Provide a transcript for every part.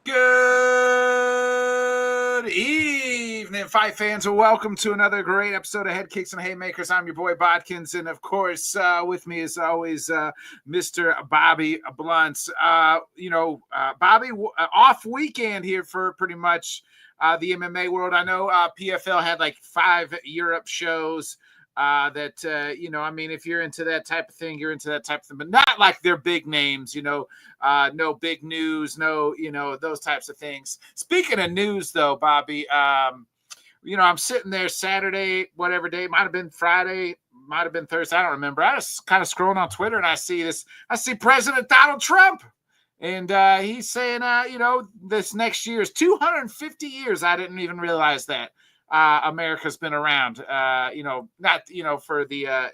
Good evening, fight fans, and welcome to another great episode of Headkicks and Haymakers. I'm your boy Bodkins, and of course, with me as always, Mr. Bobby Blunts. Bobby, off weekend here for pretty much the MMA world. I know PFL had like 5 Europe shows. If you're into that type of thing, you're into that type of thing, but not like they're big names, no big news, no, those types of things. Speaking of news, though, Bobby, I'm sitting there Saturday, whatever day, might have been Friday, might have been Thursday, I don't remember. I was kind of scrolling on Twitter and I see President Donald Trump. And he's saying, this next year is 250 years. I didn't even realize that. America's been around, for the,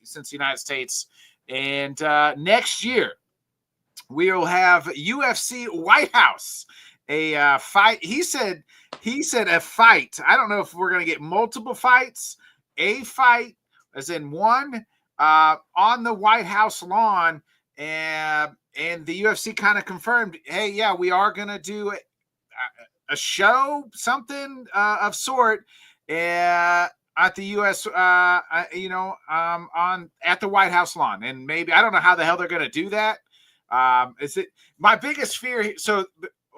since the United States. And next year, we'll have UFC White House, a fight. He said a fight. I don't know if we're going to get multiple fights, a fight, as in one, on the White House lawn. And the UFC kind of confirmed, hey, yeah, we are going to do a show, something of sort, at the U.S. At the White House lawn, and maybe I don't know how the hell they're going to do that. Is it my biggest fear? So,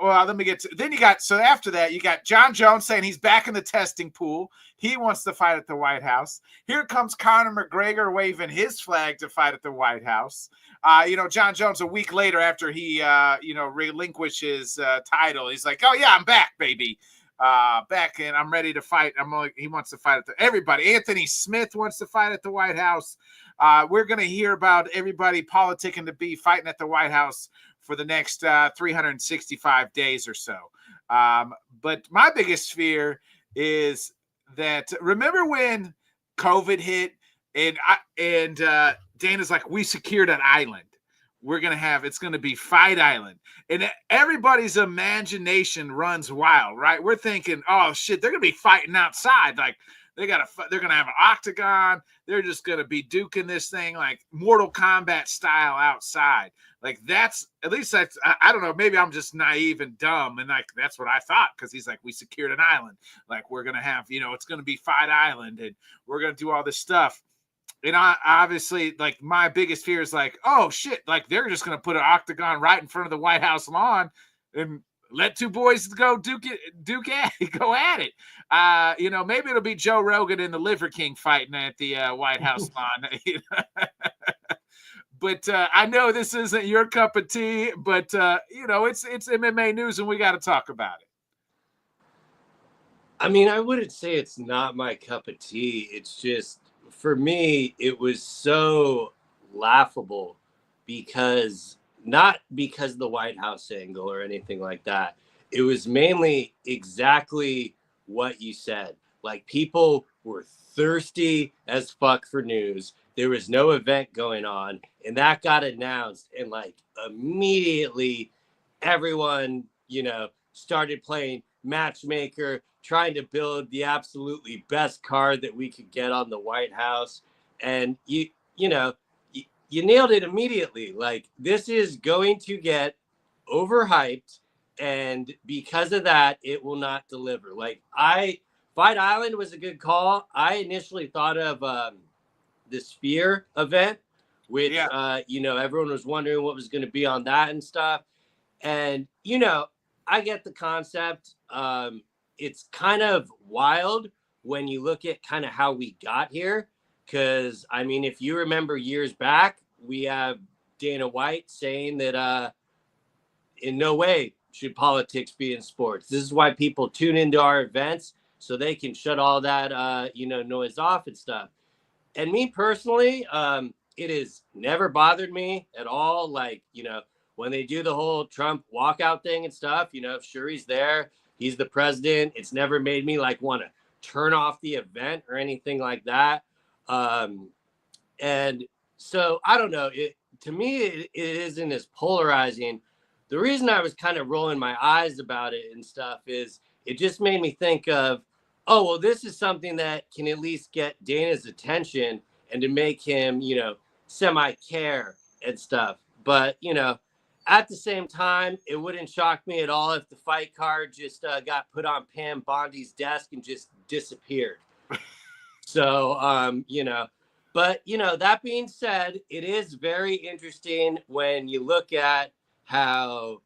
well, let me get to. Then after that, you got John Jones saying he's back in the testing pool. He wants to fight at the White House. Here comes Conor McGregor waving his flag to fight at the White House. John Jones, a week later after he, relinquished his title, he's like, oh, yeah, I'm back, baby. Back, and I'm ready to fight. He wants to fight everybody. Anthony Smith wants to fight at the White House. We're going to hear about everybody politicking to be fighting at the White House for the next 365 days or so. But my biggest fear is that, remember when COVID hit and Dana's like, we secured an island. It's going to be Fight Island. And everybody's imagination runs wild, right? We're thinking, oh shit, they're going to be fighting outside. Like they're going to have an octagon. They're just going to be duking this thing like Mortal Kombat style outside. Like at least that's, I don't know, maybe I'm just naive and dumb. And like, that's what I thought. Cause he's like, we secured an island. Like we're going to have, it's going to be Fight Island and we're going to do all this stuff. And obviously, like, my biggest fear is like, oh, shit, like, they're just going to put an octagon right in front of the White House lawn and let two boys go go at it. Maybe it'll be Joe Rogan and the Liver King fighting at the White House lawn. But I know this isn't your cup of tea, but, it's MMA news and we got to talk about it. I mean, I wouldn't say it's not my cup of tea. It's just, for me, it was so laughable not because of the White House angle or anything like that. It was mainly exactly what you said. Like, people were thirsty as fuck for news. There was no event going on, and that got announced, and like immediately everyone, started playing matchmaker, trying to build the absolutely best card that we could get on the White House. And you nailed it immediately. Like, this is going to get overhyped. And because of that, it will not deliver. Like, Fight Island was a good call. I initially thought of the Sphere event, which, everyone was wondering what was going to be on that and stuff. And, I get the concept. It's kind of wild when you look at kind of how we got here. Because, I mean, if you remember years back, we have Dana White saying that in no way should politics be in sports. This is why people tune into our events, so they can shut all that, noise off and stuff. And me personally, it has never bothered me at all. Like, when they do the whole Trump walkout thing and stuff, sure, he's there. He's the president. It's never made me like want to turn off the event or anything like that. And so I don't know. To me, it isn't as polarizing. The reason I was kind of rolling my eyes about it and stuff is it just made me think of, oh, well, this is something that can at least get Dana's attention and to make him, semi-care and stuff. But, at the same time, it wouldn't shock me at all if the fight card just got put on Pam Bondi's desk and just disappeared. So, but, that being said, it is very interesting when you look at how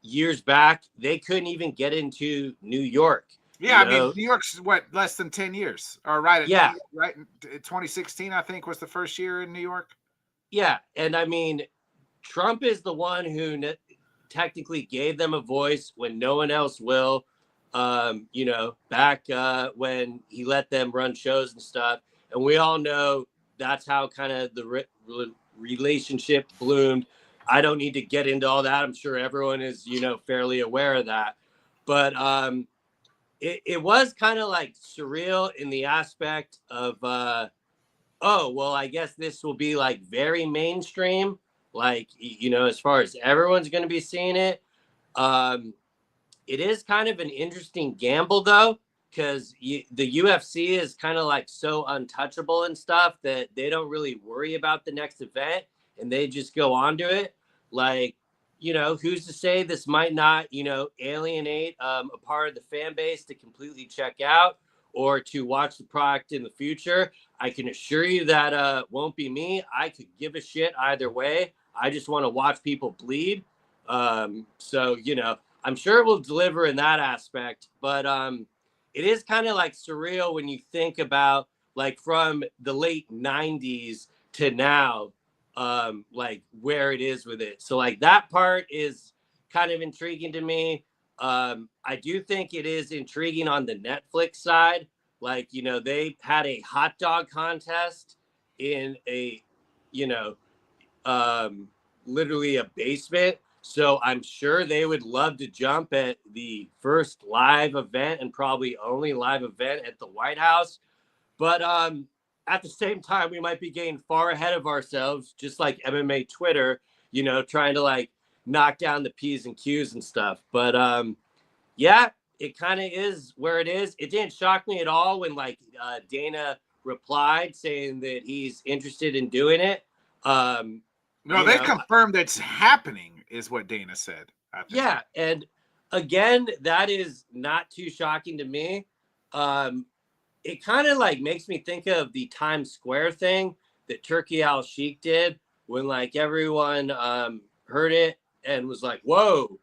years back, they couldn't even get into New York. Yeah, I mean, New York's less than 10 years, or right? Yeah, right. 2016, I think, was the first year in New York. Yeah, and I mean, Trump is the one who technically gave them a voice when no one else will. Back when he let them run shows and stuff, and we all know that's how kind of the relationship bloomed. I don't need to get into all that. I'm sure everyone is, fairly aware of that. But it was kind of like surreal in the aspect of, oh, well, I guess this will be like very mainstream, like, as far as everyone's going to be seeing it. It is kind of an interesting gamble, though, because the UFC is kind of like so untouchable and stuff that they don't really worry about the next event and they just go on to it. Like, who's to say this might not, alienate a part of the fan base to completely check out or to watch the product in the future. I can assure you that won't be me. I could give a shit either way. I just want to watch people bleed. So, I'm sure it will deliver in that aspect, but it is kind of like surreal when you think about like from the late 90s to now, like where it is with it. So like that part is kind of intriguing to me. I do think it is intriguing on the Netflix side. Like, they had a hot dog contest in a, literally a basement. So I'm sure they would love to jump at the first live event and probably only live event at the White House. But at the same time, we might be getting far ahead of ourselves, just like MMA Twitter, trying to like knock down the P's and Q's and stuff. But yeah, it kind of is where it is. It didn't shock me at all when like Dana replied saying that he's interested in doing it. No, they confirmed it's happening, is what Dana said. I think. Yeah, and again, that is not too shocking to me. It kind of like makes me think of the Times Square thing that Turkey Al Sheikh did when like everyone heard it and was like, "Whoa,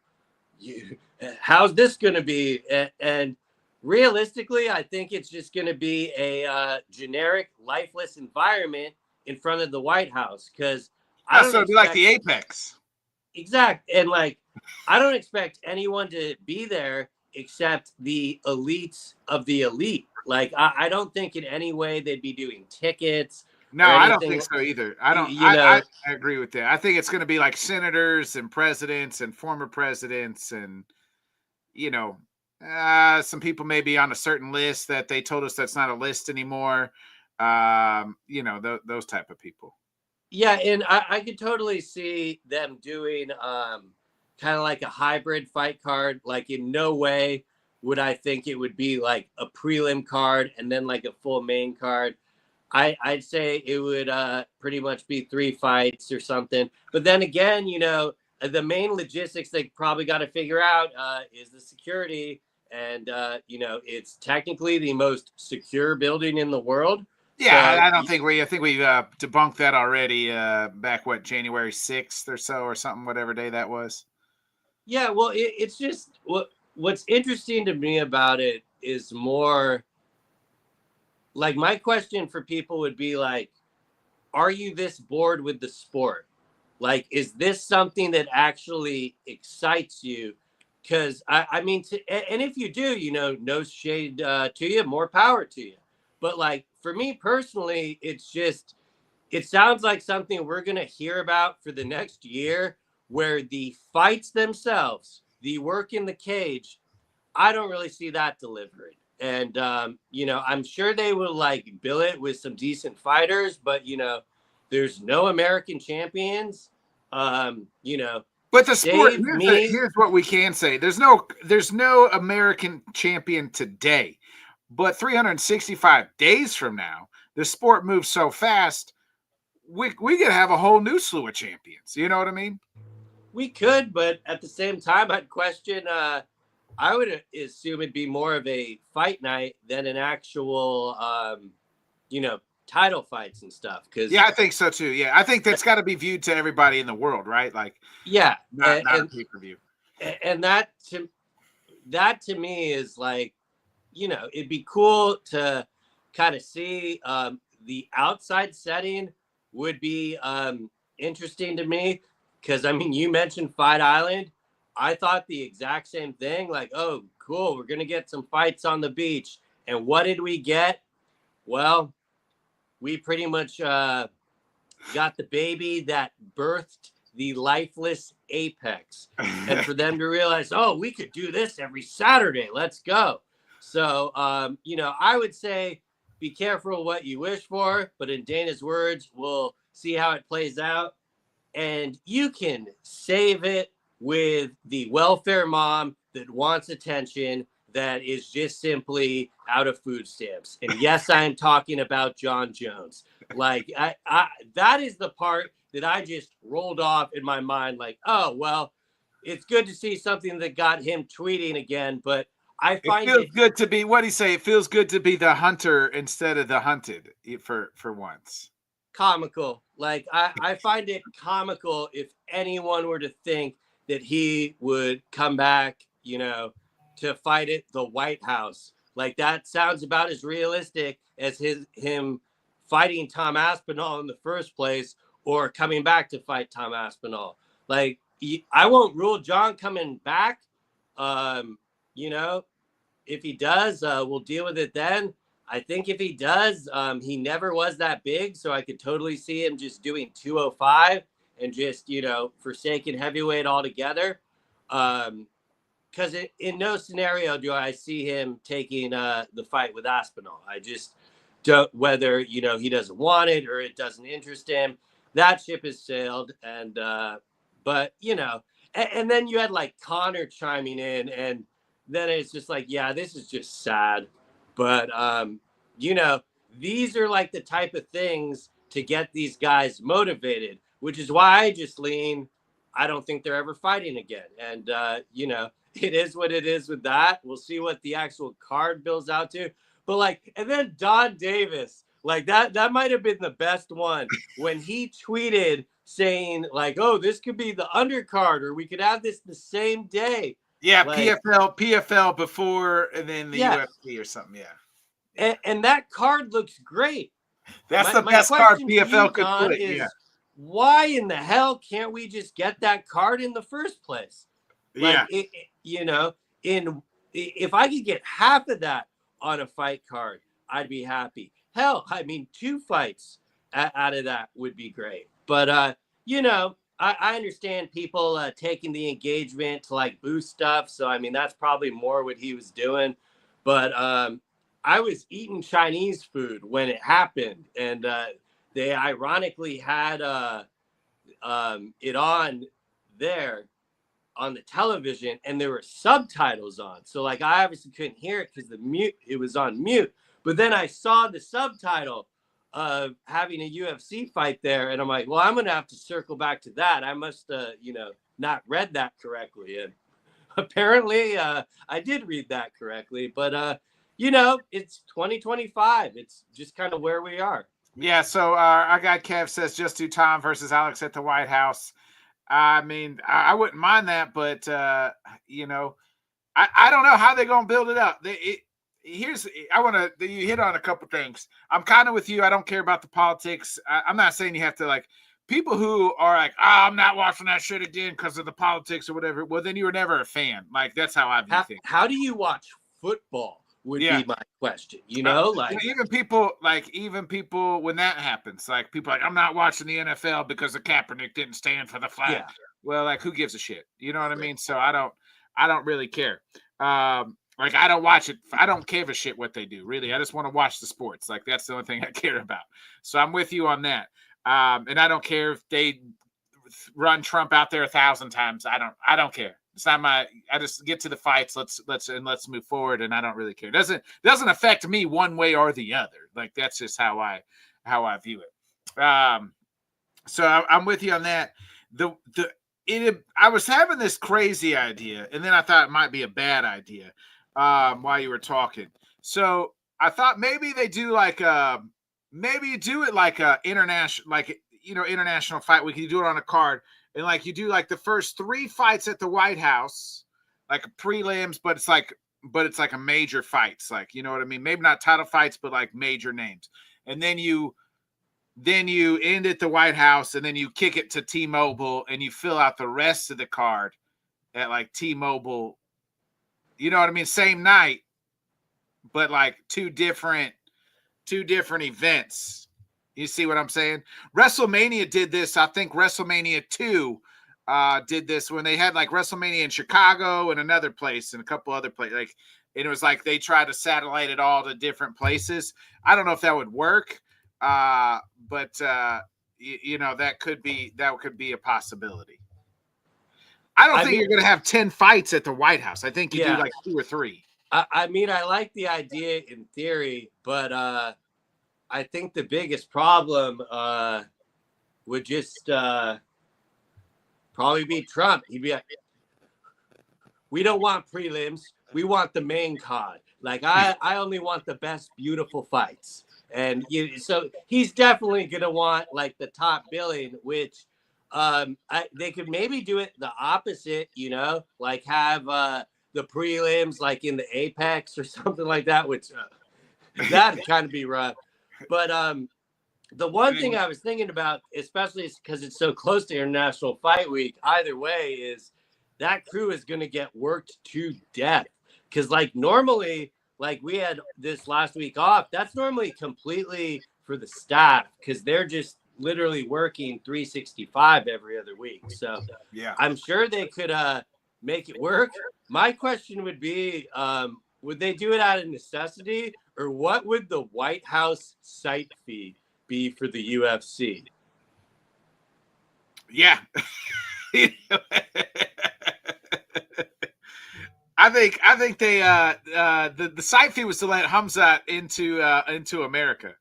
how's this going to be?" And realistically, I think it's just going to be a generic, lifeless environment in front of the White House because. So it'd be like the Apex. Exact. And like, I don't expect anyone to be there except the elites of the elite. Like, I don't think in any way they'd be doing tickets. No, I don't think so either. I agree with that. I think it's going to be like senators and presidents and former presidents and, some people may be on a certain list that they told us that's not a list anymore. Those type of people. Yeah, and I could totally see them doing kind of like a hybrid fight card. Like in no way would I think it would be like a prelim card and then like a full main card. I'd say it would pretty much be 3 fights or something. But then again, the main logistics they probably got to figure out is the security. And, it's technically the most secure building in the world. Yeah, so, I think we debunked that already back, January 6th or so or something, whatever day that was. Yeah, well, it's just what's interesting to me about it is more like my question for people would be like, are you this bored with the sport? Like, is this something that actually excites you? Because, I mean, and if you do, no shade to you, more power to you. But like, for me personally, it sounds like something we're going to hear about for the next year where the fights themselves, the work in the cage, I don't really see that delivering. And, I'm sure they will like bill it with some decent fighters, but, there's no American champions, But the sport, here's what we can say. There's no American champion today. But 365 days from now, the sport moves so fast. we could have a whole new slew of champions. You know what I mean? We could, but at the same time, I'd question. I would assume it'd be more of a fight night than an actual, title fights and stuff. Because yeah, I think so too. Yeah, I think that's got to be viewed to everybody in the world, right? Like, yeah, not a pay-per-view. And that to me is like, it'd be cool to kind of see the outside setting would be interesting to me. Because, I mean, you mentioned Fight Island. I thought the exact same thing. Like, oh, cool. We're going to get some fights on the beach. And what did we get? Well, we pretty much got the baby that birthed the lifeless apex. And for them to realize, oh, we could do this every Saturday. Let's go. So, I would say be careful what you wish for. But in Dana's words, we'll see how it plays out. And you can save it with the welfare mom that wants attention that is just simply out of food stamps. And yes, I am talking about John Jones. Like, I that is the part that I just rolled off in my mind. Like, oh, well, it's good to see something that got him tweeting again. But I find it feels good to be, what do you say? It feels good to be the hunter instead of the hunted for once. Comical. Like, I find it comical if anyone were to think that he would come back, to fight at the White House. Like, that sounds about as realistic as him fighting Tom Aspinall in the first place, or coming back to fight Tom Aspinall. Like, I won't rule John coming back. If he does, we'll deal with it then. I think if he does, he never was that big, so I could totally see him just doing 205 and just, forsaking heavyweight altogether. Because in no scenario do I see him taking the fight with Aspinall. I just don't, whether, he doesn't want it or it doesn't interest him. That ship has sailed. And, but, and then you had like Connor chiming in, and then it's just like, yeah, this is just sad. But, these are like the type of things to get these guys motivated, which is why I just lean, I don't think they're ever fighting again. And, it is what it is with that. We'll see what the actual card bills out to. But like, and then Don Davis, like that might have been the best one when he tweeted saying like, oh, this could be the undercard, or we could have this the same day. Yeah, like, PFL before, and then the UFC or something. Yeah. And that card looks great. That's the best card PFL could put. Yeah. Why in the hell can't we just get that card in the first place? Like, if I could get half of that on a fight card, I'd be happy. Hell, I mean, 2 fights out of that would be great. But, I understand people taking the engagement to like boost stuff. So, I mean, that's probably more what he was doing. But I was eating Chinese food when it happened. And they ironically had it on there on the television, and there were subtitles on. So like, I obviously couldn't hear it because it was on mute. But then I saw the subtitle of having a UFC fight there, and I'm like, well, I'm gonna have to circle back to that. I must not read that correctly. And apparently I did read that correctly. But it's 2025. It's just kind of where we are. Yeah, so our guy Kev says just do Tom versus Alex at the White House. I mean, I wouldn't mind that, but I don't know how they're gonna build it up. You hit on a couple things. I'm kind of with you. I don't care about the politics. I'm not saying you have to, like, people who are like, I'm not watching that shit again because of the politics or whatever. Well, then you were never a fan. Like, that's how I view things. How do you watch football? Would be my question. Like, even people when that happens, like, people are like, I'm not watching the NFL because the Kaepernick didn't stand for the flag. Yeah. Well, like, who gives a shit? You know what I mean? So I don't really care. Like, I don't watch it. I don't give a shit what they do, really. I just want to watch the sports. Like, that's the only thing I care about. So I'm with you on that. And I don't care if they run Trump out there 1,000 times. I don't care. It's not I just get to the fights. Let's move forward. And I don't really care. It doesn't affect me one way or the other. Like, that's just how I view it. So I'm with you on that. I was having this crazy idea, and then I thought it might be a bad idea while you were talking. So I thought maybe they do like maybe you do it like a international, like international fight week. You do it on a card, and like you do like the first 3 fights at the White House, like prelims, but it's like a major fights, like you know what I mean. Maybe not title fights, but like major names, and then you end at the White House, and then you kick it to T-Mobile, and you fill out the rest of the card at like T-Mobile. You know what I mean? Same night, but like two different events. You see what I'm saying? WrestleMania did this. I think WrestleMania 2 did this when they had like WrestleMania in Chicago and another place and a couple other places. Like, and it was like they tried to satellite it all to different places. I don't know if that would work. But that could be a possibility. I think you're going to have 10 fights at the White House. I think you do like 2 or 3. I mean, I like the idea in theory, but I think the biggest problem would just probably be Trump. He'd be like, we don't want prelims. We want the main card. Like, I only want the best, beautiful fights. And so he's definitely going to want like the top billing, which they could maybe do it the opposite, like have the prelims like in the Apex or something like that, which that'd kind of be rough. But the one thing I was thinking about, especially because it's so close to International Fight Week, either way, is that crew is going to get worked to death. Because like normally, like we had this last week off, that's normally completely for the staff because they're just literally working 365 every other week. So yeah, I'm sure they could make it work. My question would be, would they do it out of necessity, or what would the White House site fee be for the UFC? Yeah. I think they the site fee was to let Hamzat into America.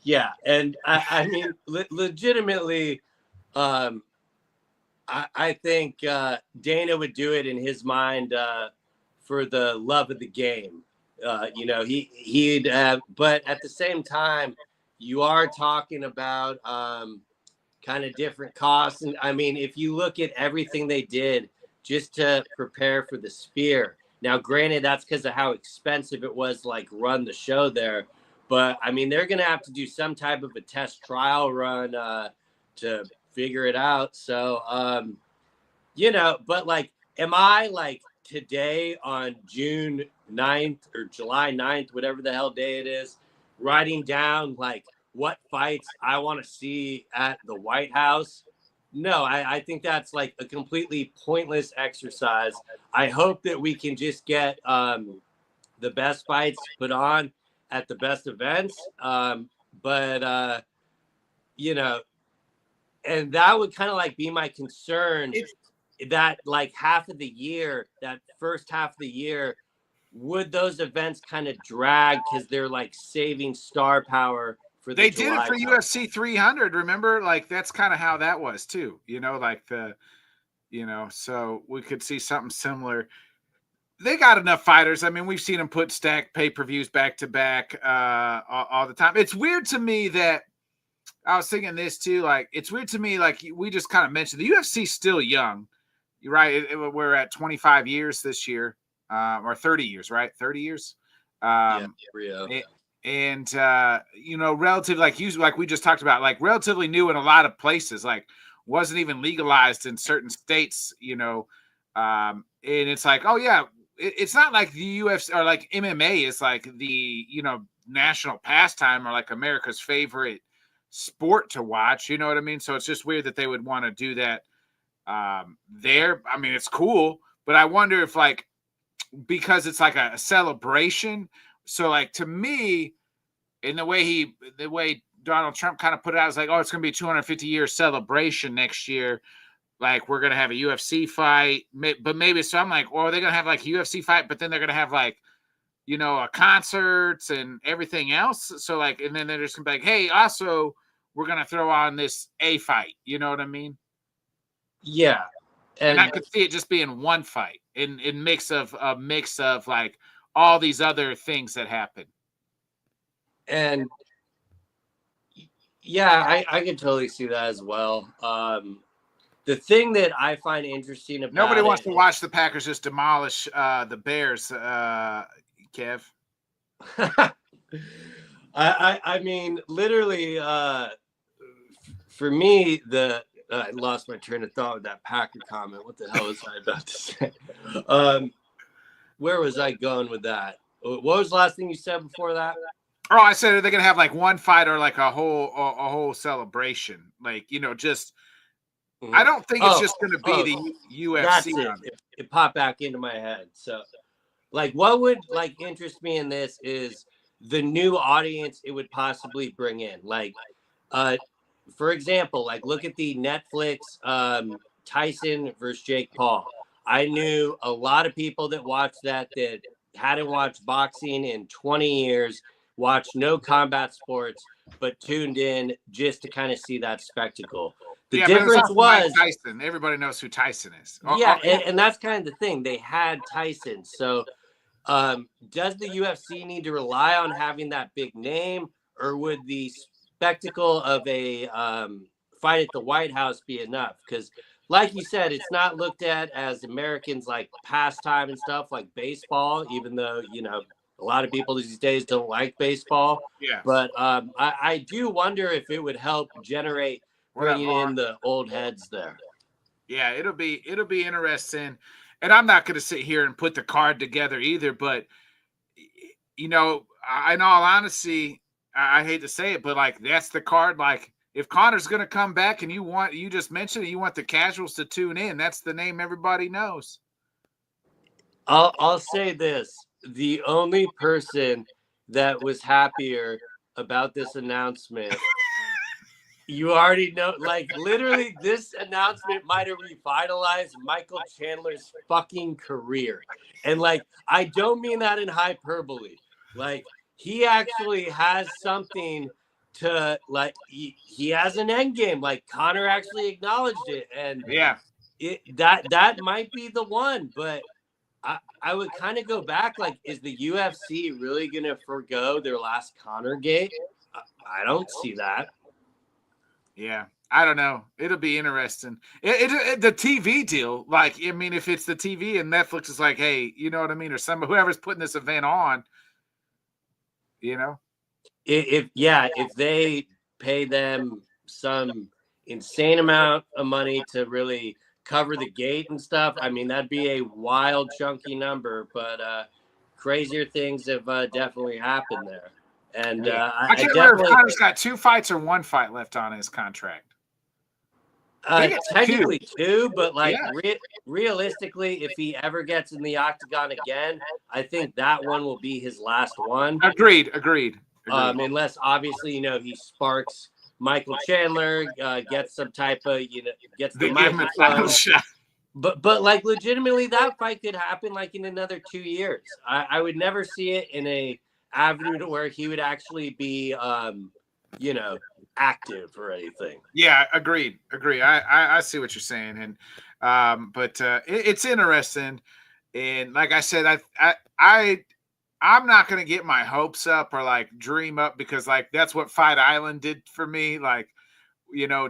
Yeah, and I mean, legitimately, I think Dana would do it in his mind for the love of the game. He'd but at the same time, you are talking about kind of different costs. And I mean, if you look at everything they did just to prepare for the Sphere. Now, granted, that's because of how expensive it was, like run the show there. But I mean, they're going to have to do some type of a test trial run to figure it out. So, but like, am I like today on June 9th or July 9th, whatever the hell day it is, writing down like what fights I want to see at the White House? No, I think that's like a completely pointless exercise. I hope that we can just get the best fights put on at the best events. And that would kind of like be my concern that like half of the year, that first half of the year, would those events kind of drag because they're like saving star power for the Did it for UFC 300. Remember, like that's kind of how that was too. So we could see something similar. They got enough fighters. I mean, we've seen them put stacked pay-per-views back to back all the time. It's weird to me that I was thinking this too. Like, it's weird to me, like we just kind of mentioned, the UFC's still young. You're right. We're at 25 years this year, or 30 years, right? 30 years. Rio. And relative, like we just talked about, like relatively new in a lot of places, like wasn't even legalized in certain states, and it's like, oh yeah, it's not like the UFC or like MMA is like the national pastime or like America's favorite sport to watch, you know what I mean? So it's just weird that they would want to do that there. I mean, it's cool, but I wonder if like because it's like a celebration. So like to me, in the way Donald Trump kind of put it out, it's like, oh, it's going to be a 250-year celebration next year. Like we're going to have a UFC fight, but maybe so. I'm like, well, they're going to have like a UFC fight, but then they're going to have like, a concerts and everything else. So like, and then they're just going to be like, hey, also we're gonna throw on this A fight. You know what I mean? Yeah. And I could see it just being one fight in mix of a mix of like all these other things that happen. And yeah, I can totally see that as well. The thing that I find interesting about Nobody wants to watch the Packers just demolish the Bears, Kev. I mean, literally, for me, I lost my train of thought with that Packer comment. What the hell was I about to say? Where was I going with that? What was the last thing you said before that? Oh, I said they're gonna have like one fight or like a whole celebration, like just. Mm-hmm. I don't think it's just gonna be the UFC. That's it. It popped back into my head. So, like, what would like interest me in this is the new audience it would possibly bring in. Like, for example, like look at the Netflix Tyson versus Jake Paul. I knew a lot of people that watched that hadn't watched boxing in 20 years, watched no combat sports, but tuned in just to kind of see that spectacle. The difference was Tyson. Everybody knows who Tyson is. Yeah, and that's kind of the thing. They had Tyson. So does the UFC need to rely on having that big name, or would the spectacle of a fight at the White House be enough? Because like you said, it's not looked at as Americans like pastime and stuff like baseball, even though, a lot of people these days don't like baseball. Yeah. But I do wonder if it would help generate bringing in the old heads there. Yeah, it'll be interesting. And I'm not going to sit here and put the card together either. But, in all honesty, I hate to say it, but like that's the card. Like if Conor's going to come back and you just mentioned it, you want the casuals to tune in. That's the name everybody knows. I'll say this. The only person that was happier about this announcement, you already know, like literally this announcement might have revitalized Michael Chandler's fucking career. And like, I don't mean that in hyperbole. Like he actually has something to like, he has an end game. Like Conor actually acknowledged it. And yeah, that might be the one, but I would kind of go back, like, is the UFC really going to forgo their last Conor gate? I don't see that. Yeah, I don't know. It'll be interesting. The TV deal, like, I mean, if it's the TV and Netflix is like, hey, you know what I mean? Or whoever's putting this event on, If they pay them some insane amount of money to really cover the gate and stuff, I mean, that'd be a wild chunky number, but crazier things have definitely happened there. And I can't remember if Conor's got 2 fights or 1 fight left on his contract. Technically 2, but like realistically, if he ever gets in the octagon again, I think that one will be his last one. Agreed. Unless obviously, he sparks Michael Chandler, gets some type of, gets the microphone. But like legitimately, that fight could happen like in another 2 years. I would never see it in a avenue to where he would actually be, active or anything. Yeah, agreed. I see what you're saying, and but it's interesting, and like I said, I'm not gonna get my hopes up or like dream up because like that's what Fight Island did for me. Like,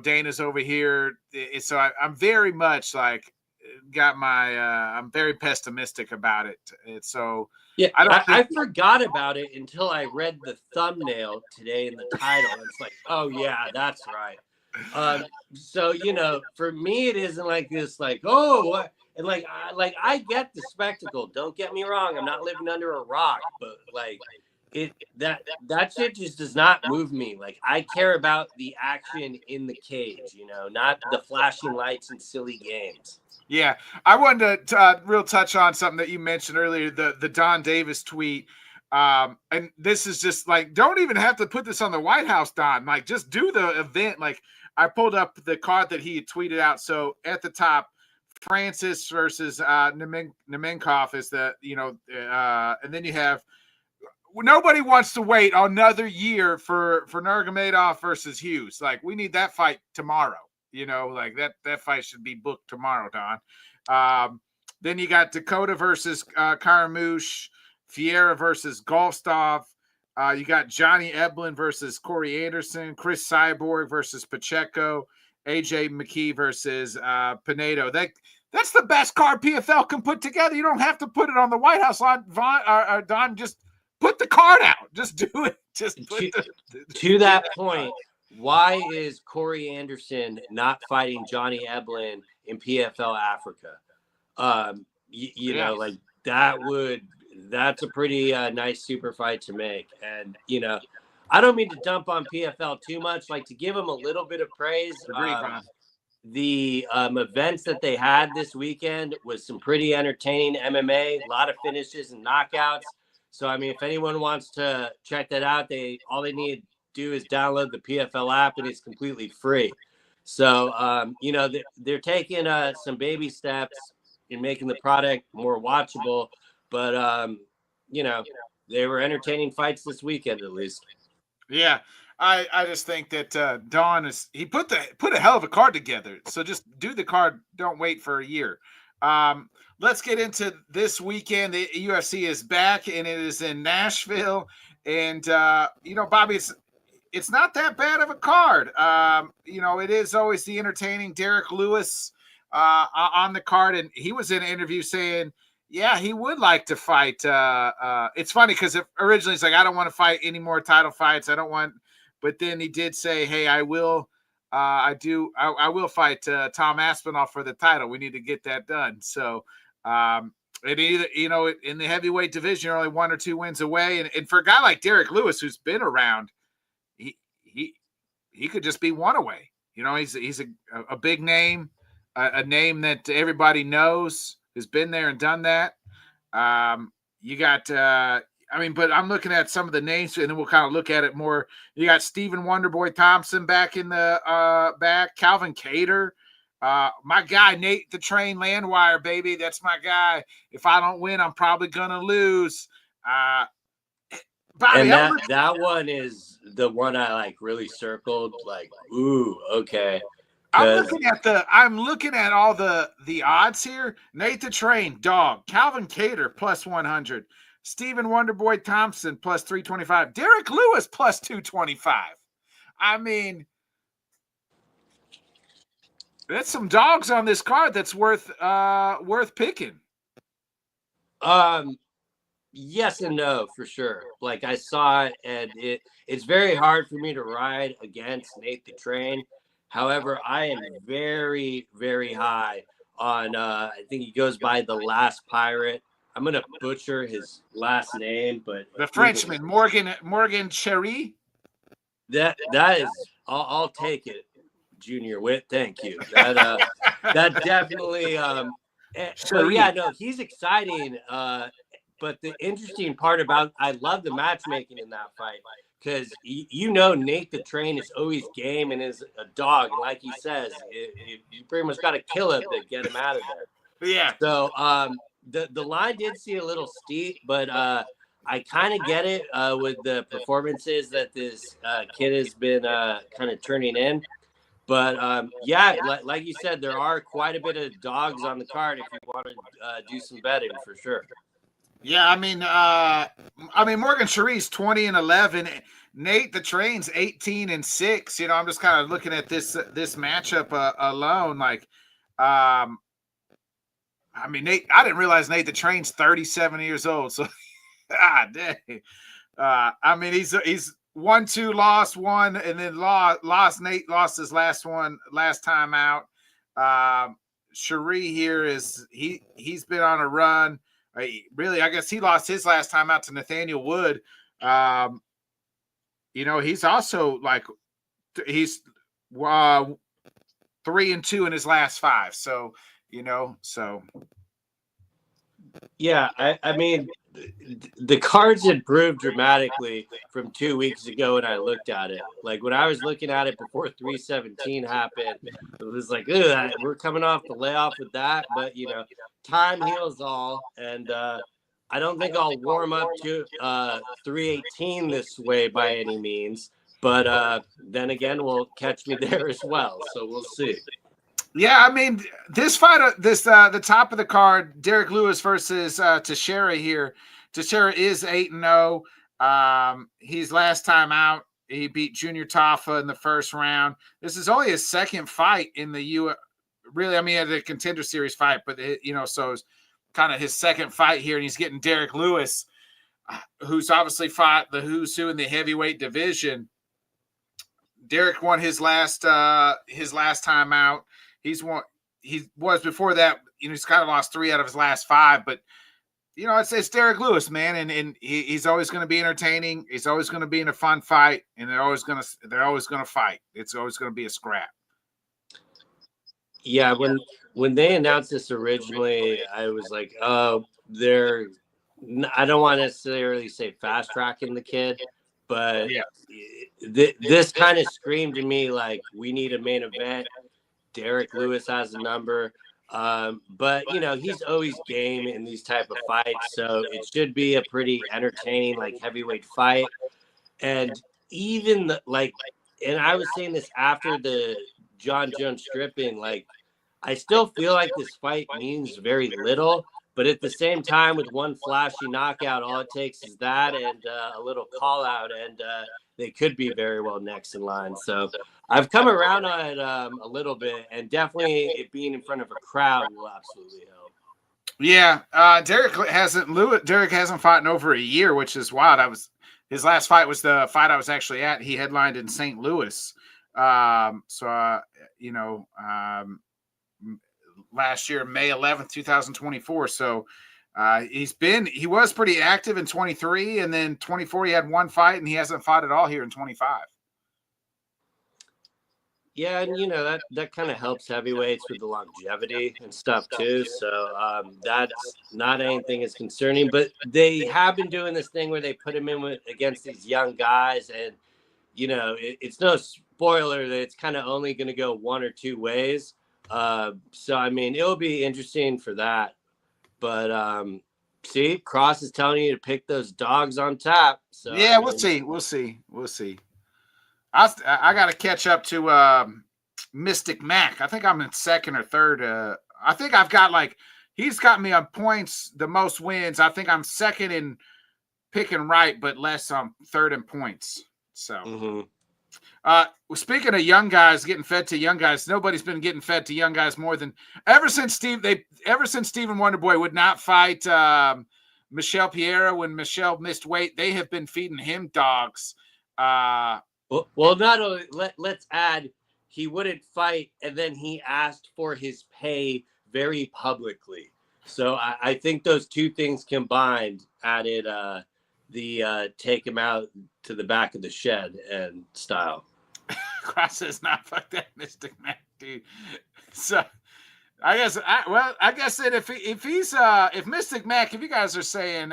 Dana's over here, so I'm very much like got my I'm very pessimistic about it. And so yeah, I forgot about it until I read the thumbnail today in the title. It's like, oh yeah, that's right. So for me, it isn't like this, like, oh, and like I get the spectacle. Don't get me wrong, I'm not living under a rock, but like that shit just does not move me. Like I care about the action in the cage, not the flashing lights and silly games. Yeah, I wanted to real touch on something that you mentioned earlier, the Don Davis tweet. And this is just like, don't even have to put this on the White House, Don. Like, just do the event. Like, I pulled up the card that he had tweeted out. So at the top, Francis versus Nemenkov is the, and then you have nobody wants to wait another year for Nurmagomedov versus Hughes. Like, we need that fight tomorrow. You know, like that fight should be booked tomorrow, Don. Then you got Dakota versus Karamouche, Fiera versus Golstov. You got Johnny Eblen versus Corey Anderson, Chris Cyborg versus Pacheco, AJ McKee versus Pinedo. That's the best card PFL can put together. You don't have to put it on the White House lawn, Don. Just put the card out. Just do it. Just put to that point. Why is Corey Anderson not fighting Johnny Eblen in PFL Africa? You know, like that's a pretty nice super fight to make. And, you know, I don't mean to dump on PFL too much, like to give them a little bit of praise. The events that they had this weekend was some pretty entertaining MMA, a lot of finishes and knockouts. So, I mean, if anyone wants to check that out, all they need to do is download the PFL app, and it's completely free. So, you know, they're taking some baby steps in making the product more watchable, but you know, they were entertaining fights this weekend at least. Yeah, I just think that Don he put a hell of a card together. So just do the card. Don't wait for a year. Let's get into this weekend. The UFC is back, and it is in Nashville. And you know, Bobby, it's not that bad of a card. You know, it is always the entertaining Derek Lewis on the card, and he was in an interview saying, yeah, he would like to fight. It's funny because originally he's like, I don't want to fight any more title fights. I don't want, but then he did say, hey, I will. I will fight Tom Aspinall for the title. We need to get that done. So, and either, you know, in the heavyweight division, you're only 1 or 2 wins away, and for a guy like Derek Lewis, who's been around, he could just be 1 away. You know, he's a big name, a name that everybody knows, has been there and done that. You got, I mean, but I'm looking at some of the names, and then we'll kind of look at it more. You got Stephen Wonderboy Thompson back in the back, Calvin Cater, my guy Nate the Train Landwire, baby, that's my guy. If I don't win, I'm probably gonna lose. Bobby, and that one is the one I like really circled. Like, ooh, okay. I'm looking at all the odds here. Nate the Train, dog. Calvin Cater plus 100. Stephen Wonderboy Thompson plus 325. Derek Lewis plus 225. I mean, that's some dogs on this card that's worth picking. Yes and no, for sure. Like, I saw it, and it's very hard for me to ride against Nate the Train. However, I am very, very high on, I think he goes by the Last Pirate. I'm going to butcher his last name, but the Frenchman, Morgan Cherry. That is, I'll take it, Junior Witt. Thank you. That definitely, but yeah, no, he's exciting. But the interesting part about, I love the matchmaking in that fight, because you know Nate the Train is always game and is a dog. And like he says, you pretty much got to kill him to get him out of there. Yeah. So the line did see a little steep, but I kind of get it with the performances that this kid has been kind of turning in. But yeah, like you said, there are quite a bit of dogs on the card if you want to do some betting for sure. Yeah, I mean, Morgan Cherry's 20-11. Nate the Train's 18-6. You know, I'm just kind of looking at this matchup alone. Like, I mean, I didn't realize Nate the Train's 37 years old. So, dang. I mean, he's 1-2, lost 1, and then lost. Nate lost his last time out. Cherry here he's been on a run. Really, I guess he lost his last time out to Nathaniel Wood. You know, he's also like he's 3-2 in his last 5. So, you know, yeah, I mean, the cards improved dramatically from 2 weeks ago when I looked at it. Like, when I was looking at it before 317 happened, it was like, we're coming off the layoff with that. But, you know, time heals all. And I don't think I'll warm up to 318 this way by any means, but then again, will catch me there as well. So we'll see. Yeah, I mean, this fight, the top of the card, Derek Lewis versus Teixeira here. Teixeira is 8-0. He's last time out. He beat Junior Tafa in the first round. This is only his second fight in the U. Really, I mean, at a Contender Series fight, but so it's kind of his second fight here, and he's getting Derek Lewis, who's obviously fought the who's who in the heavyweight division. Derek won his last time out. He was before that, he's kind of lost 3 out of his last 5, but it's Derek Lewis, man, and he's always going to be entertaining. He's always going to be in a fun fight, and they're always going to fight. It's always going to be a scrap. Yeah, when they announced this originally, I was like, oh, I don't want to necessarily say fast tracking the kid, but yeah. This kind of screamed to me like we need a main event. Derek Lewis has a number, but he's always game in these type of fights, so it should be a pretty entertaining heavyweight fight. And even and I was saying this after the John Jones stripping, I still feel like this fight means very little, but at the same time, with one flashy knockout, all it takes is that and a little call out, and they could be very well next in line. So I've come around on it a little bit, and definitely it being in front of a crowd will absolutely help. Yeah, Derek hasn't fought in over a year, which is wild. His last fight was the fight I was actually at. He headlined in St. Louis. Last year, May 11th, 2024. So he was pretty active in 23, and then 24 he had one fight, and he hasn't fought at all here in 25. Yeah, and that kind of helps heavyweights with the longevity and stuff too. So that's not anything as concerning. But they have been doing this thing where they put him in against these young guys, and it's no spoiler that it's kind of only going to go one or two ways. So I mean, it'll be interesting for that. But see, Cross is telling you to pick those dogs on tap. So yeah, we'll see. I got to catch up to Mystic Mac. I think I'm in second or third. I think I've got he's got me on points, the most wins. I think I'm second in picking right, but less on third in points. So, speaking of young guys getting fed to young guys, nobody's been getting fed to young guys more than ever since Stephen Wonderboy would not fight Michelle Piera when Michelle missed weight. They have been feeding him dogs. Well, not only let's add, he wouldn't fight, and then he asked for his pay very publicly. So I think those two things combined added the take him out to the back of the shed and style. Cross says not fuck that Mystic Mac, dude. So I guess that if Mystic Mac, if you guys are saying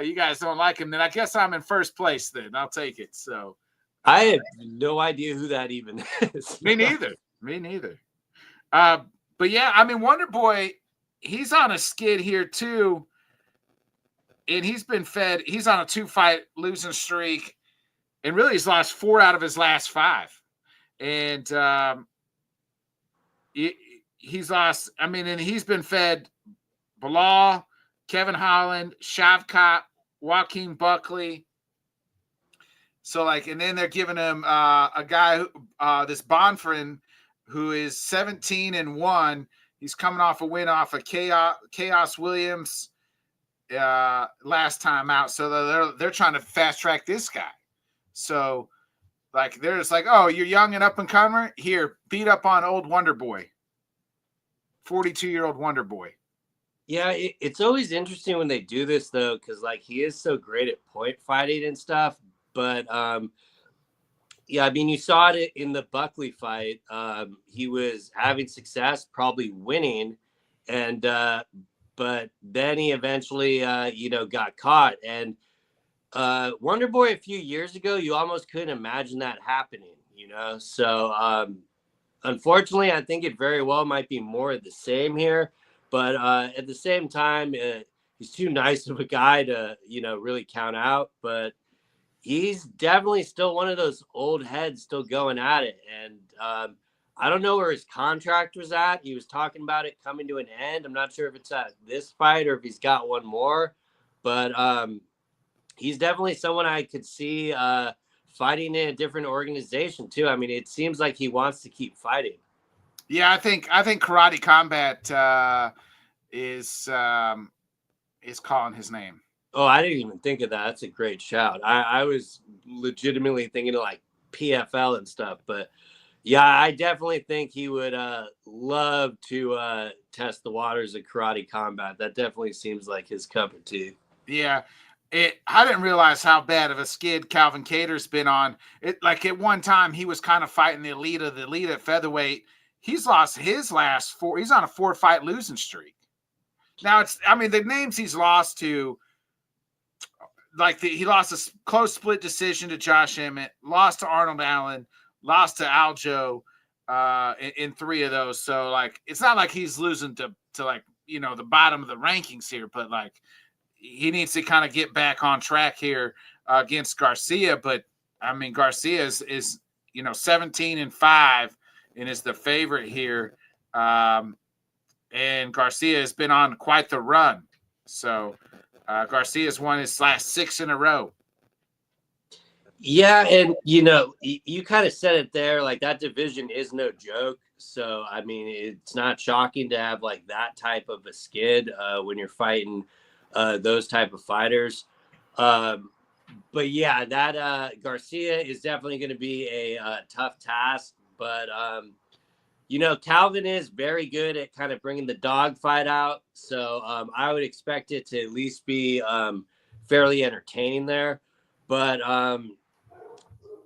you guys don't like him, then I guess I'm in first place. Then I'll take it. So I have no idea who that even is. Me neither. But yeah, I mean, Wonderboy, he's on a skid here too, and he's been fed. He's on a 2-fight losing streak, and really he's lost 4 out of his last 5, and he's lost. I mean, and he's been fed Bilal, Kevin Holland, Shavkat, Joaquin Buckley. So and then they're giving him a guy, this Bonfrin, who is 17-1. He's coming off a win off of Chaos Williams last time out. So they're trying to fast track this guy. So they're just oh, you're young and up and comer. Here, beat up on old Wonderboy, 42-year-old Wonderboy. Yeah, it's always interesting when they do this though, because he is so great at point fighting and stuff. But yeah, I mean, you saw it in the Buckley fight. He was having success, probably winning, and but then he eventually got caught. And Wonderboy a few years ago, you almost couldn't imagine that happening. So unfortunately, I think it very well might be more of the same here. But at the same time, he's too nice of a guy to, really count out, but he's definitely still one of those old heads still going at it. And I don't know where his contract was at. He was talking about it coming to an end. I'm not sure if it's at this fight or if he's got one more, but he's definitely someone I could see fighting in a different organization too. I mean, it seems like he wants to keep fighting. Yeah, I think Karate Combat is calling his name. Oh, I didn't even think of that. That's a great shout. I was legitimately thinking of like PFL and stuff, but yeah, I definitely think he would love to test the waters of Karate Combat. That definitely seems like his cup of tea. Yeah. I didn't realize how bad of a skid Calvin Cater's been on. It like at one time he was kind of fighting the elite at featherweight. He's lost his last 4. He's on a 4-fight losing streak. Now the names he's lost to, like he lost a close split decision to Josh Emmett, lost to Arnold Allen, lost to Aljo in 3 of those. So like it's not like he's losing to like the bottom of the rankings here, but like he needs to kind of get back on track here against Garcia. But I mean Garcia is 17-5 and is the favorite here. And Garcia has been on quite the run. So Garcia's won his last 6 in a row. Yeah, and you kind of said it there, like that division is no joke. So I mean, it's not shocking to have like that type of a skid when you're fighting those type of fighters. But yeah, that Garcia is definitely going to be a tough task. But Calvin is very good at kind of bringing the dog fight out. So I would expect it to at least be fairly entertaining there. But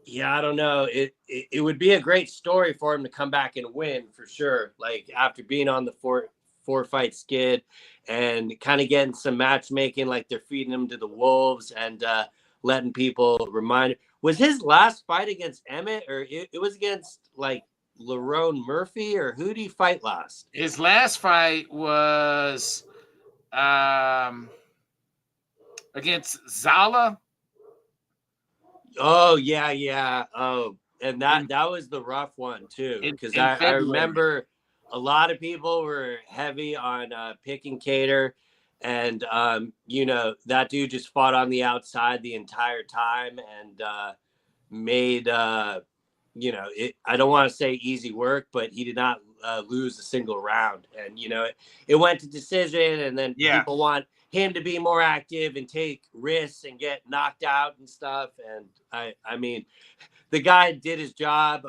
yeah, I don't know. It would be a great story for him to come back and win for sure. Like after being on the four fight skid and kind of getting some matchmaking, like they're feeding him to the wolves and letting people remind. Was his last fight against Emmett, or it was against like Lerone Murphy, or who did he fight last? His last fight was against Zala. Oh yeah. Oh, and that was the rough one too, because I remember a lot of people were heavy on picking Cater, and that dude just fought on the outside the entire time and made I don't want to say easy work, but he did not lose a single round, and it went to decision, and then people want him to be more active and take risks and get knocked out and stuff. And I mean, the guy did his job.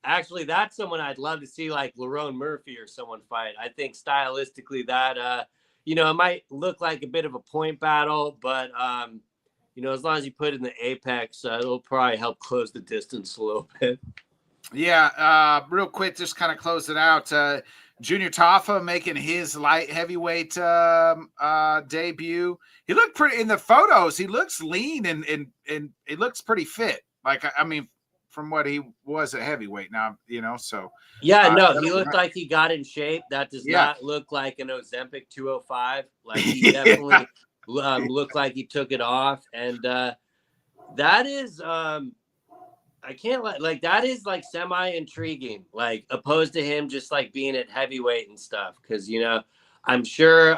Actually, that's someone I'd love to see, like Lerone Murphy or someone fight. I think stylistically that, it might look like a bit of a point battle, but, as long as you put it in the apex, it'll probably help close the distance a little bit. Yeah. Real quick, just kind of close it out. Junior Tafa making his light heavyweight debut. He looked pretty in the photos. He looks lean and he looks pretty fit. Like, I mean, from what he was at heavyweight now, so. Yeah, no, he looked like he got in shape. That does not look like an Ozempic 205. Like he definitely looked like he took it off. And that is, I can't like that is like semi intriguing, like opposed to him just like being at heavyweight and stuff. Cause I'm sure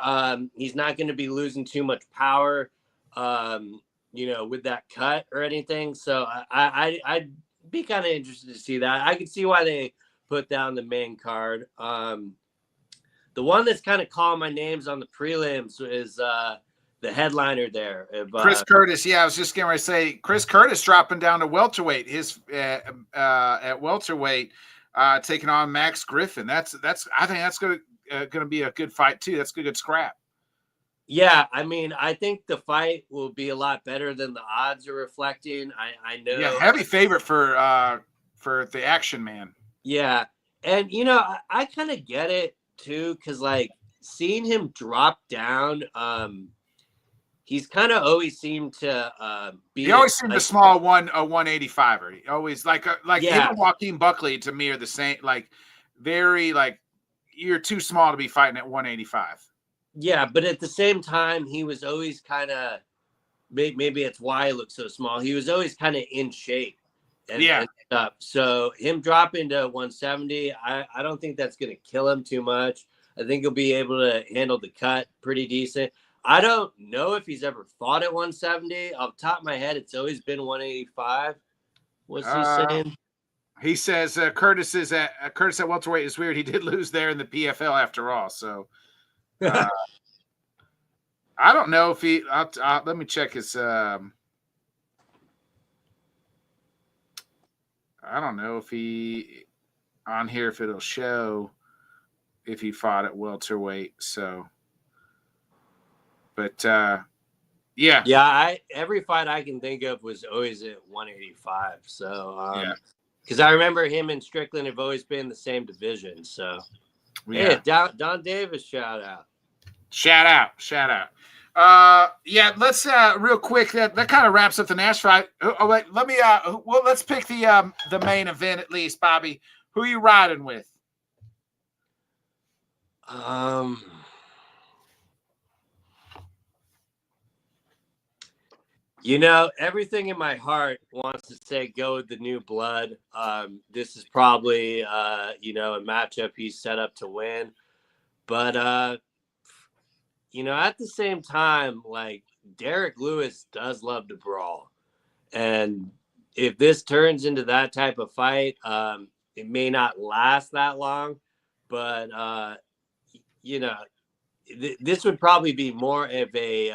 he's not going to be losing too much power, with that cut or anything. So I'd be kind of interested to see that. I could see why they put down the main card. The one that's kind of calling my names on the prelims is the headliner there. Chris Curtis. Yeah, I was just going to say Chris Curtis dropping down to welterweight. His at welterweight, taking on Max Griffin. I think that's going to be a good fight too. That's a good scrap. Yeah, I mean, I think the fight will be a lot better than the odds are reflecting. I know. Yeah, heavy favorite for the Action Man. Yeah, and I kind of get it too, because like seeing him drop down, he's kind of always seemed to be. He always seemed a small 185er. He always like him and Joaquin Buckley to me are the same. Like very like you're too small to be fighting at 185. Yeah, but at the same time, he was always kind of, maybe it's why he looked so small. He was always kind of in shape and stuff. So him dropping to 170, I don't think that's going to kill him too much. I think he'll be able to handle the cut pretty decent. I don't know if he's ever fought at 170. Off the top of my head, it's always been 185. What's he saying? He says Curtis at welterweight is weird. He did lose there in the PFL after all. So I don't know if he. Let me check his. I don't know if he on here if it'll show if he fought at welterweight. So, but yeah. Every fight I can think of was always at 185. So because I remember him and Strickland have always been in the same division. So hey, Don Davis, shout out. Let's real quick. That kind of wraps up the Nashville fight. Oh, wait, let me. Let's pick the main event at least, Bobby. Who are you riding with? Everything in my heart wants to say go with the new blood. This is probably a matchup he's set up to win, but at the same time, like Derek Lewis does love to brawl, and if this turns into that type of fight, it may not last that long, but this would probably be more of a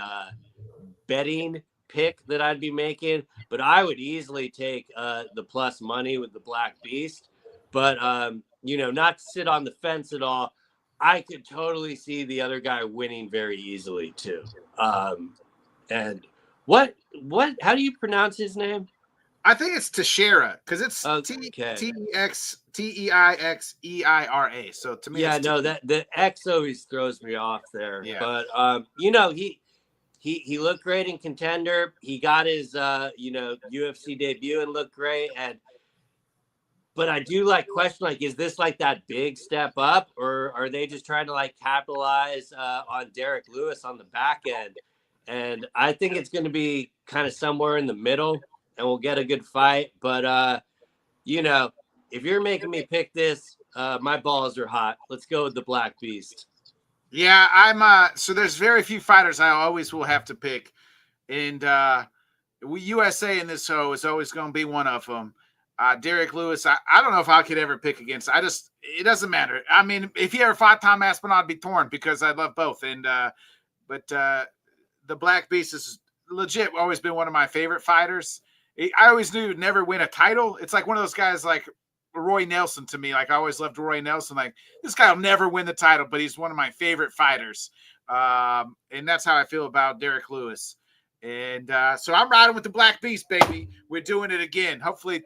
betting pick that I'd be making, but I would easily take the plus money with the Black Beast. But not to sit on the fence at all. I could totally see the other guy winning very easily too. And what? How do you pronounce his name? I think it's Teixeira because it's T-E-I-X-E-I-R-A. So to me, that the X always throws me off there. Yeah. But he looked great in Contender. He got his UFC debut and looked great. But I do question, is this like that big step up, or are they just trying to capitalize on Derek Lewis on the back end? And I think it's going to be kind of somewhere in the middle, and we'll get a good fight. But if you're making me pick this, my balls are hot. Let's go with the Black Beast. Yeah, I'm so there's very few fighters I always will have to pick. And USA in this show is always going to be one of them. Derek Lewis, I don't know if I could ever pick against. It doesn't matter. I mean, if he ever fought Tom Aspinall, I'd be torn because I love both. And but the Black Beast is legit always been one of my favorite fighters. I always knew he'd never win a title. It's like one of those guys like Roy Nelson to me. Like I always loved Roy Nelson. Like this guy will never win the title, but he's one of my favorite fighters. And that's how I feel about Derek Lewis. And so I'm riding with the Black Beast, baby. We're doing it again. Hopefully it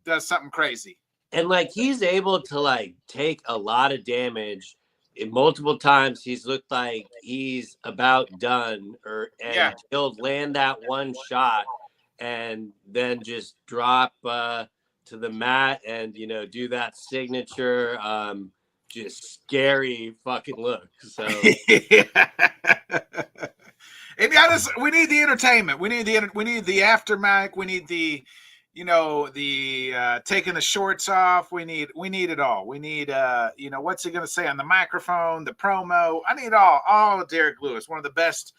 does something crazy. And he's able to take a lot of damage. In multiple times he's looked like he's about done, he'll land that one shot and then just drop to the mat and do that signature just scary fucking look. So and we need the entertainment. We need the aftermath. We need the taking the shorts off. We need it all. We need what's he gonna say on the microphone, the promo. I need all of Derek Lewis, one of the best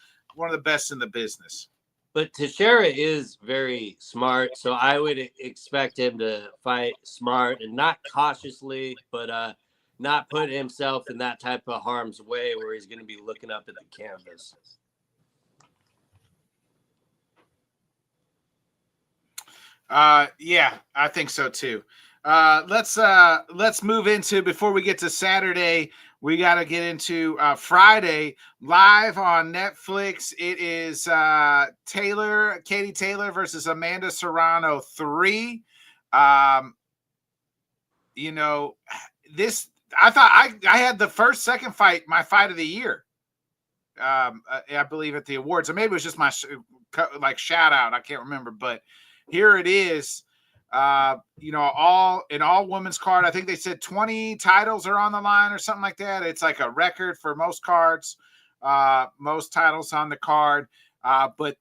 in the business. But Teixeira is very smart, so I would expect him to fight smart and not cautiously, but not put himself in that type of harm's way where he's going to be looking up at the canvas. Yeah, I think so too. Let's move into, before we get to Saturday, we got to get into Friday live on Netflix. It is Katie Taylor versus Amanda Serrano 3. This, I thought I had the second fight, my fight of the year. I believe at the awards, or maybe it was just my shout out. I can't remember, but here it is. All women's card. I think they said 20 titles are on the line or something like that. It's like a record for most cards. most titles on the card. But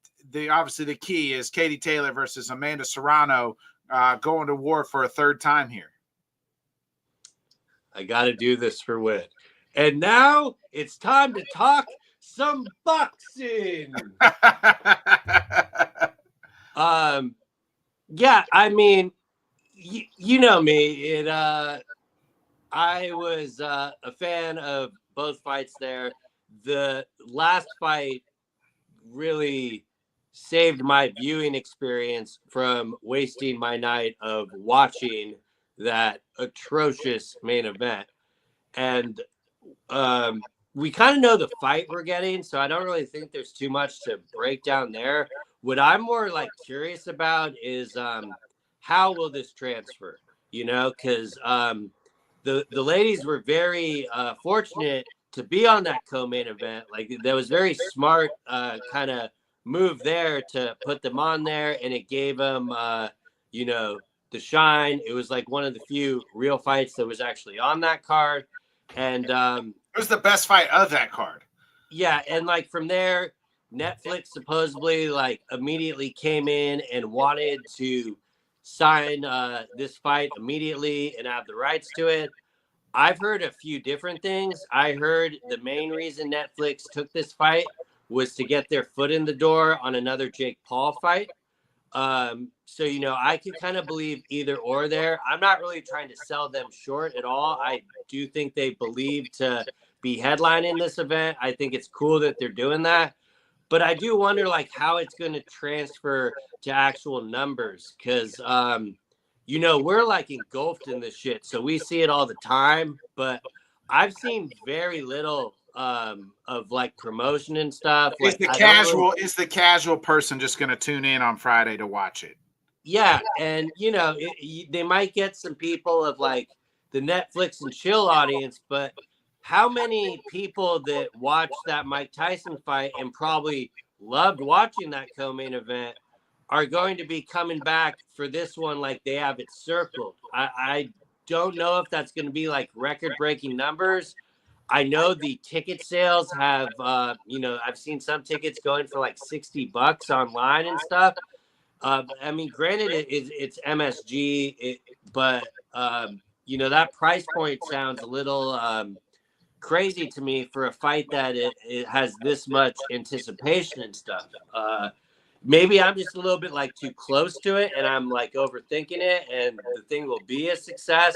obviously the key is Katie Taylor versus Amanda Serrano going to war for a third time here. I got to do this for win. And now it's time to talk some boxing. Yeah, I mean, you know me. I was a fan of both fights there. The last fight really saved my viewing experience from wasting my night of watching that atrocious main event. And we kind of know the fight we're getting, so I don't really think there's too much to break down there. What I'm more like curious about is how will this transfer? You know, because the ladies were very fortunate to be on that co-main event. Like that was very smart kind of move there to put them on there, and it gave them you know, the shine. It was like one of the few real fights that was actually on that card. And it was the best fight of that card. Yeah, and like from there, Netflix supposedly like immediately came in and wanted to sign this fight immediately and have the rights to it. I've heard a few different things. I heard the main reason Netflix took this fight was to get their foot in the door on another Jake Paul fight. So, you know, I could kind of believe either or there. I'm not really trying to sell them short at all. I do think they believe to be headlining this event. I think it's cool that they're doing that. But I do wonder, like, how it's going to transfer to actual numbers. Because, you know, we're, like, engulfed in this shit. So we see it all the time. But I've seen very little of like promotion and stuff. Is the casual person just going to tune in on Friday to watch it? Yeah, and you know they might get some people of like the Netflix and chill audience, but how many people that watched that Mike Tyson fight and probably loved watching that co-main event are going to be coming back for this one like they have it circled? I don't know if that's going to be like record-breaking numbers. I know the ticket sales have, you know, I've seen some tickets going for like $60 online and stuff. I mean, granted, it's MSG, but, you know, that price point sounds a little crazy to me for a fight that it has this much anticipation and stuff. Maybe I'm just a little bit like too close to it and I'm like overthinking it and the thing will be a success.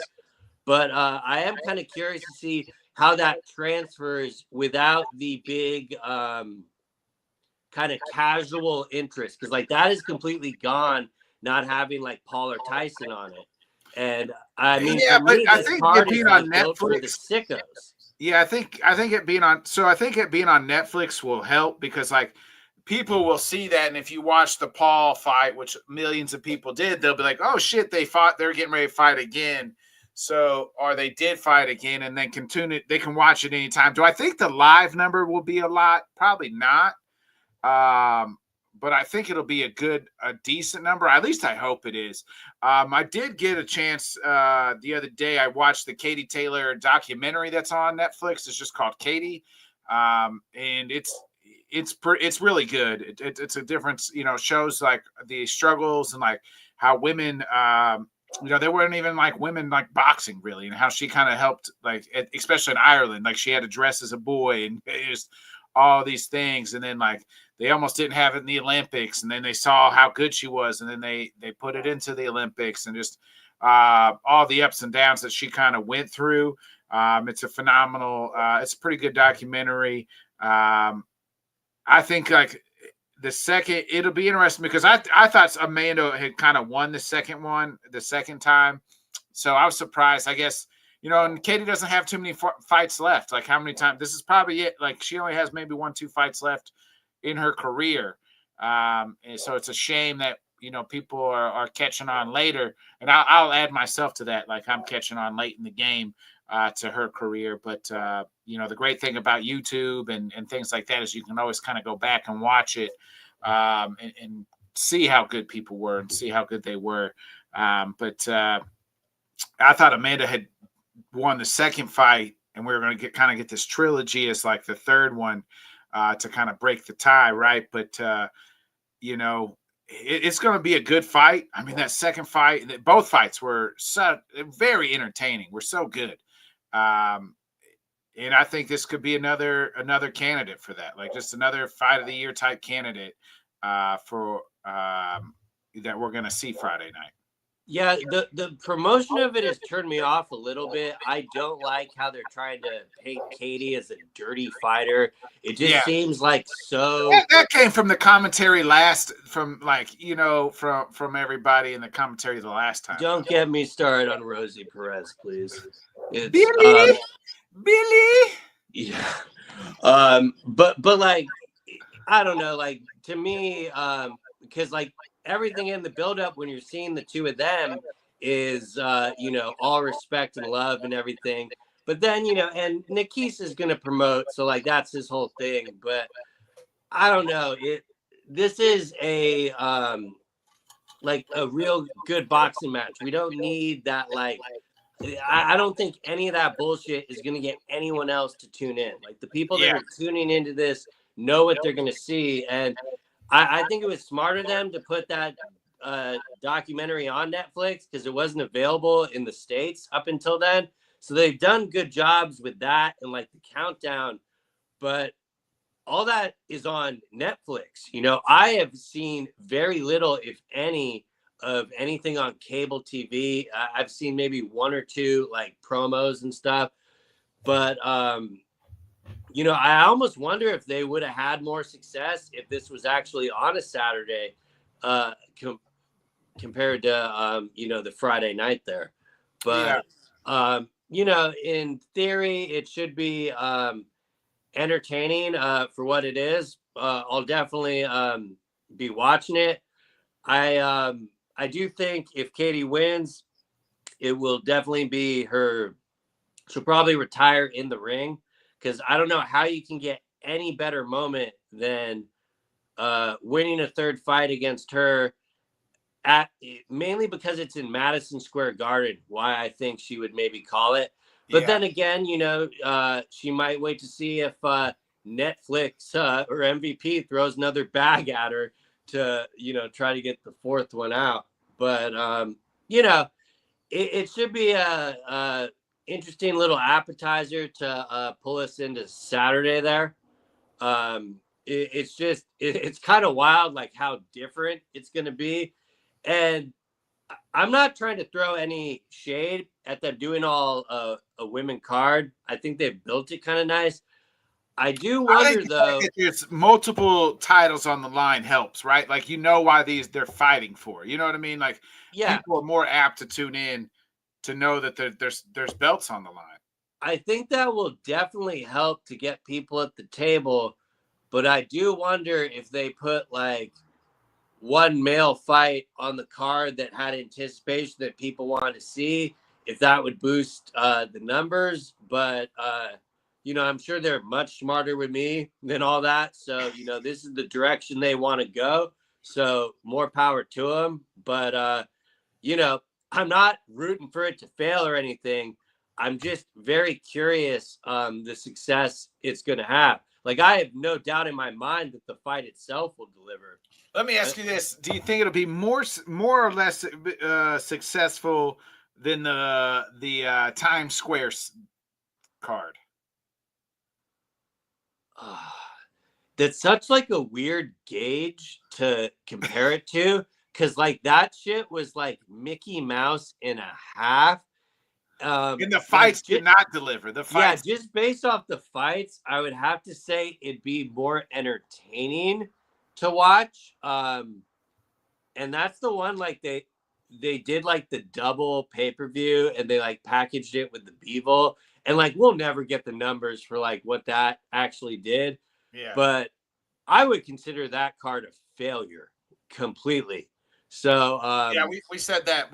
But I am kind of curious to see how that transfers without the big kind of casual interest. Because like that is completely gone, not having like Paul or Tyson on it. And I mean, yeah, but I think it being on like Netflix, the sickos. Yeah, I think it being on. So I think it being on Netflix will help because like people will see that, and if you watch the Paul fight, which millions of people did, they'll be like, "Oh shit, they fought. They're getting ready to fight again." So, or they did fight again, and then can tune it. They can watch it anytime. Do I think the live number will be a lot? Probably not. But I think it'll be a decent number. At least I hope it is. I did get a chance the other day. I watched the Katie Taylor documentary that's on Netflix. It's just called Katie, and it's really good. It's a difference, you know, shows like the struggles and like how women, you know, they weren't even like women like boxing really, and how she kind of helped, like especially in Ireland, like she had to dress as a boy and just all these things, and then like they almost didn't have it in the Olympics, and then they saw how good she was, and then they put it into the Olympics, and just all the ups and downs that she kind of went through. It's a phenomenal, it's a pretty good documentary. I think like the second, it'll be interesting because I thought Amanda had kind of won the second time. So I was surprised, I guess, you know, and Katie doesn't have too many fights left. Like how many times, this is probably it. Like she only has maybe 1-2 fights left in her career. And so it's a shame that, you know, people are catching on later. And I'll add myself to that. Like I'm catching on late in the game to her career. But, you know, the great thing about YouTube and things like that is you can always kind of go back and watch it and see how good people were and see how good they were. But I thought Amanda had won the second fight and we're going to get this trilogy as like the third one to kind of break the tie, right? But you know, it's going to be a good fight. I mean, that second fight, both fights were very entertaining. We're so good. And I think this could be another candidate for that, like just another fight of the year type candidate for that we're going to see Friday night. Yeah, the promotion of it has turned me off a little bit. I don't like how they're trying to paint Katie as a dirty fighter. It just seems like so. That came from the commentary from everybody in the commentary the last time. Don't get me started on Rosie Perez, please. It's, Billy. Yeah. But like, I don't know, like to me, because like everything in the buildup when you're seeing the two of them is, all respect and love and everything. But then, and Nikis is going to promote. So like, that's his whole thing. But I don't know. This is a real good boxing match. We don't need that. Like, I don't think any of that bullshit is going to get anyone else to tune in. Like the people that are tuning into this know what they're going to see. And I think it was smart of them to put that documentary on Netflix because it wasn't available in the States up until then. So they've done good jobs with that and like the countdown, but all that is on Netflix. I have seen very little, if any, of anything on cable TV. I've seen maybe one or two like promos and stuff, but I almost wonder if they would have had more success if this was actually on a Saturday compared to the Friday night there. But in theory it should be entertaining for what it is. I'll definitely be watching it. I do think if Katie wins, it will definitely be her. She'll probably retire in the ring because I don't know how you can get any better moment than winning a third fight against her mainly because it's in Madison Square Garden. Why I think she would maybe call it. But then again, she might wait to see if Netflix or MVP throws another bag at her to, try to get the fourth one out. But, it should be a interesting little appetizer to pull us into Saturday there. It's kind of wild, like how different it's going to be. And I'm not trying to throw any shade at them doing all a women card. I think they've built it kind of nice. I do wonder though. There's multiple titles on the line helps, right? Like why they're fighting for. You know what I mean? Like people are more apt to tune in to know that there's belts on the line. I think that will definitely help to get people at the table, but I do wonder if they put like one male fight on the card that had anticipation that people wanted to see, if that would boost the numbers. But I'm sure they're much smarter with me than all that. So, this is the direction they want to go. So more power to them. But, I'm not rooting for it to fail or anything. I'm just very curious the success it's going to have. Like, I have no doubt in my mind that the fight itself will deliver. Let me ask you this. Do you think it'll be more or less successful than the Times Square card? That's such like a weird gauge to compare it to, because like that shit was like Mickey Mouse and a half. And the fights did not deliver. The fights, just based off the fights, I would have to say it'd be more entertaining to watch. And that's the one like they did like the double pay-per-view and they like packaged it with the Bevel. And like we'll never get the numbers for like what that actually did. Yeah. But I would consider that card a failure completely. So we said that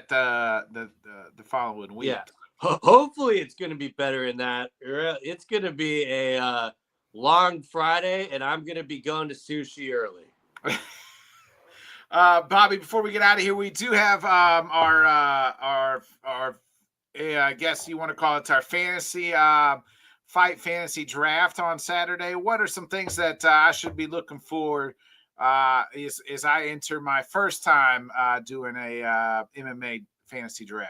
the following week. Yeah. Hopefully it's going to be better than that. It's going to be a long Friday, and I'm going to be going to sushi early. Bobby, before we get out of here, we do have our I guess you want to call it our fantasy fight fantasy draft on Saturday. What are some things that I should be looking for as I enter my first time doing a MMA fantasy draft?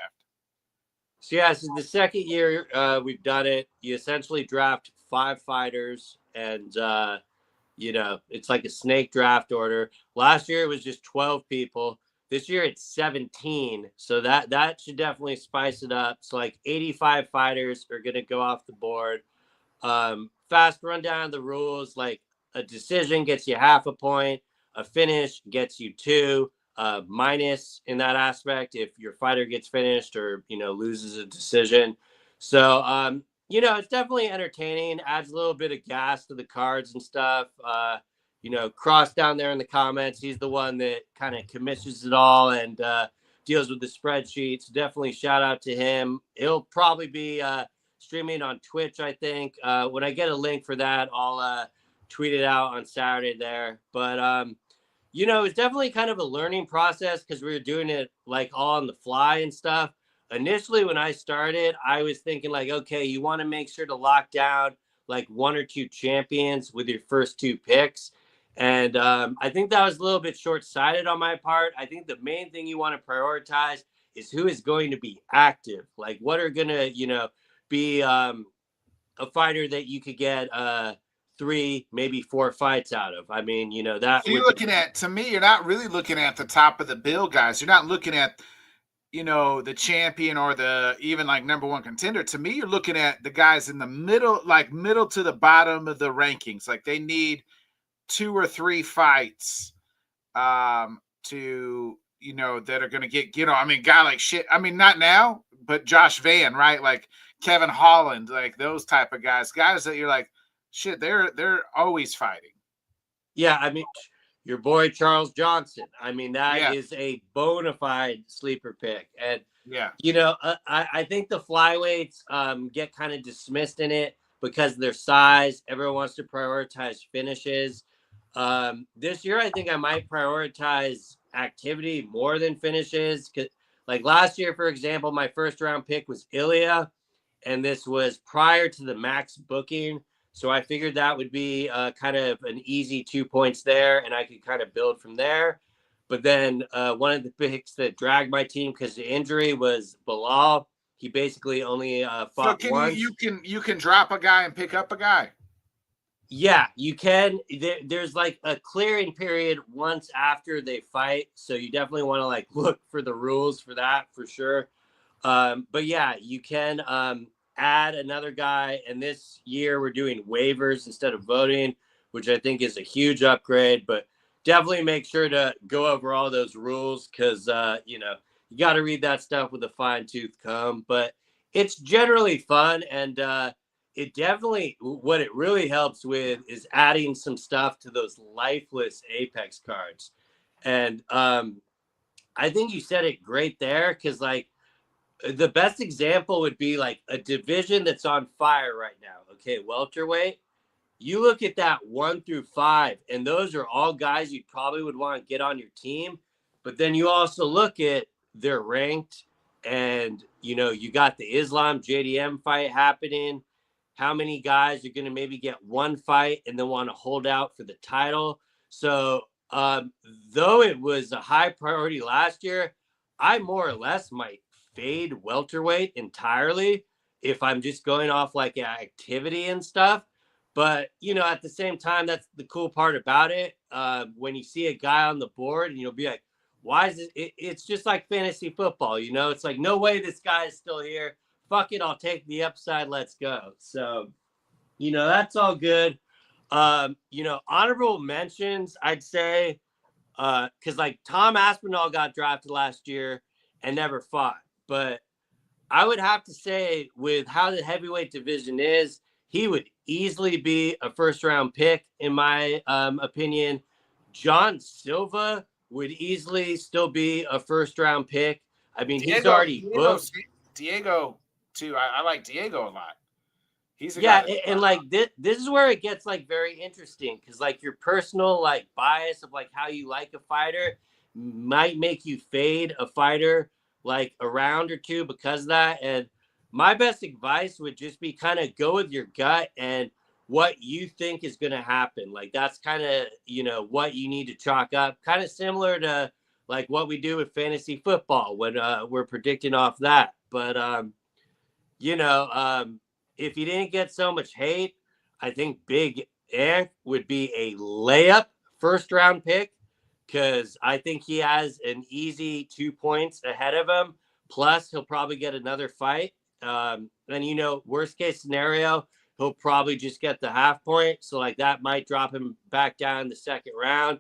So yeah, this is the second year we've done it. You essentially draft 5 fighters, and it's like a snake draft order. Last year it was just 12 people. This year it's 17, so that should definitely spice it up. So like 85 fighters are gonna go off the board. Fast rundown of the rules: like a decision gets you half a point, a finish gets you 2, minus in that aspect if your fighter gets finished or loses a decision. So it's definitely entertaining, adds a little bit of gas to the cards and stuff. Cross down there in the comments, he's the one that kind of commissions it all and deals with the spreadsheets. Definitely shout out to him. He'll probably be streaming on Twitch, I think. When I get a link for that, I'll tweet it out on Saturday there. But it's definitely kind of a learning process because we were doing it like all on the fly and stuff. Initially, when I started, I was thinking like, okay, you want to make sure to lock down like 1 or 2 champions with your first 2 picks. And I think that was a little bit short-sighted on my part. I think the main thing you want to prioritize is who is going to be active. Like what are going to, be a fighter that you could get 3, maybe 4 fights out of. I mean, that. So you're looking at, to me, you're not really looking at the top of the bill guys. You're not looking at, the champion or the even like number 1 contender. To me, you're looking at the guys in the middle, like middle to the bottom of the rankings. Like they need 2 or 3 fights to, that are going to get on. I mean, guy like shit. I mean, not now, but Josh Van, right? Like Kevin Holland, like those type of guys that you're like, shit, they're always fighting. Yeah, I mean, your boy Charles Johnson. I mean, that is a bona fide sleeper pick. And I think the flyweights get kind of dismissed in it because of their size. Everyone wants to prioritize finishes. This year, I think I might prioritize activity more than finishes. Cause, like last year, for example, my first round pick was Ilya, and this was prior to the max booking. So I figured that would be kind of an easy 2 points there, and I could kind of build from there. But then one of the picks that dragged my team because the injury was Bilal. He basically only fought once. You can drop a guy and pick up a guy. Yeah, you can. There's like a clearing period once after they fight, so you definitely want to like look for the rules for that for sure. But yeah, you can add another guy, and this year we're doing waivers instead of voting, which I think is a huge upgrade. But definitely make sure to go over all those rules because you got to read that stuff with a fine-tooth comb. But it's generally fun, and it definitely, what it really helps with is adding some stuff to those lifeless Apex cards. And I think you said it great there because like the best example would be like a division that's on fire right now. Okay, welterweight. You look at that 1 through 5, and those are all guys you probably would want to get on your team. But then you also look at their ranked, and you got the Islam JDM fight happening. How many guys are going to maybe get 1 fight and then want to hold out for the title? So though it was a high priority last year, I more or less might fade welterweight entirely if I'm just going off like activity and stuff. But, at the same time, that's the cool part about it. When you see a guy on the board and you'll be like, why is it? It's just like fantasy football. It's like, no way this guy is still here. Fuck it. I'll take the upside. Let's go. So, that's all good. Honorable mentions, I'd say, because like Tom Aspinall got drafted last year and never fought. But I would have to say, with how the heavyweight division is, he would easily be a first-round pick, in my opinion. John Silva would easily still be a first-round pick. I mean, he's already booked. Diego, too. I like Diego a lot. He's a guy and like this is where it gets like very interesting because like your personal like bias of like how you like a fighter might make you fade a fighter like a round or two because of that. And my best advice would just be kind of go with your gut and what you think is going to happen. Like that's kind of, what you need to chalk up, kind of similar to like what we do with fantasy football when we're predicting off that. But, if he didn't get so much hate, I think Big Air would be a layup first round pick because I think he has an easy 2 points ahead of him. Plus, he'll probably get another fight. And, worst case scenario, he'll probably just get the half point. So, like, that might drop him back down in the second round.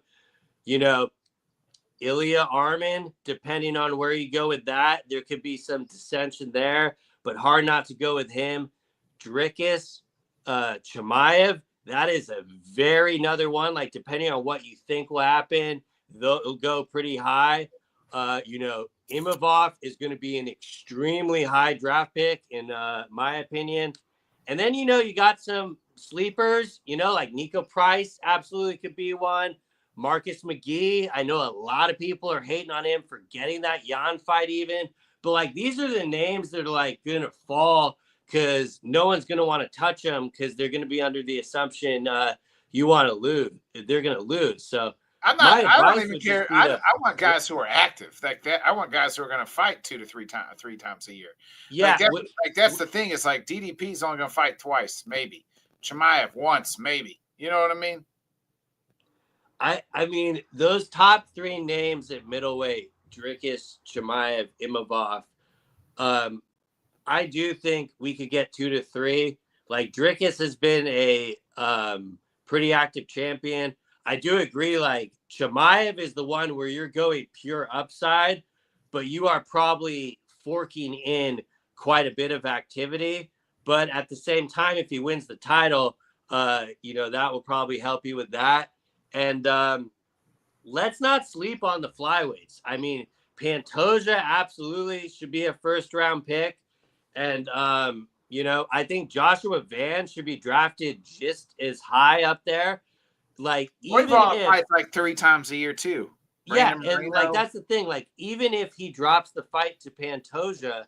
Ilya Armin, depending on where you go with that, there could be some dissension there, but hard not to go with him. Dricus, Chimaev, that is a very another one. Like, depending on what you think will happen, they'll go pretty high. Imavov is going to be an extremely high draft pick, in my opinion. And then, you got some sleepers, like Nico Price absolutely could be one. Marcus McGee, I know a lot of people are hating on him for getting that Jan fight even. But, like, these are the names that are, like, going to fall because no one's going to want to touch them because they're going to be under the assumption you want to lose. They're going to lose. So, I don't even care. I want guys who are active like that. I want guys who are going to fight 2 to 3 times a year. Yeah. That's the thing. It's like DDP's only going to fight twice, maybe. Chimaev once, maybe. You know what I mean? I mean, those top 3 names at middleweight, Dricus, Chimaev, Imavov, I do think we could get 2 to 3. Like, Dricus has been a pretty active champion. I do agree, like, Chimaev is the one where you're going pure upside, but you are probably forking in quite a bit of activity. But at the same time, if he wins the title, that will probably help you with that. And let's not sleep on the flyweights. I mean, Pantoja absolutely should be a first-round pick. And, I think Joshua Van should be drafted just as high up there. Like, even if fights like 3 times a year too. Yeah, and like that's the thing. Like, even if he drops the fight to Pantoja,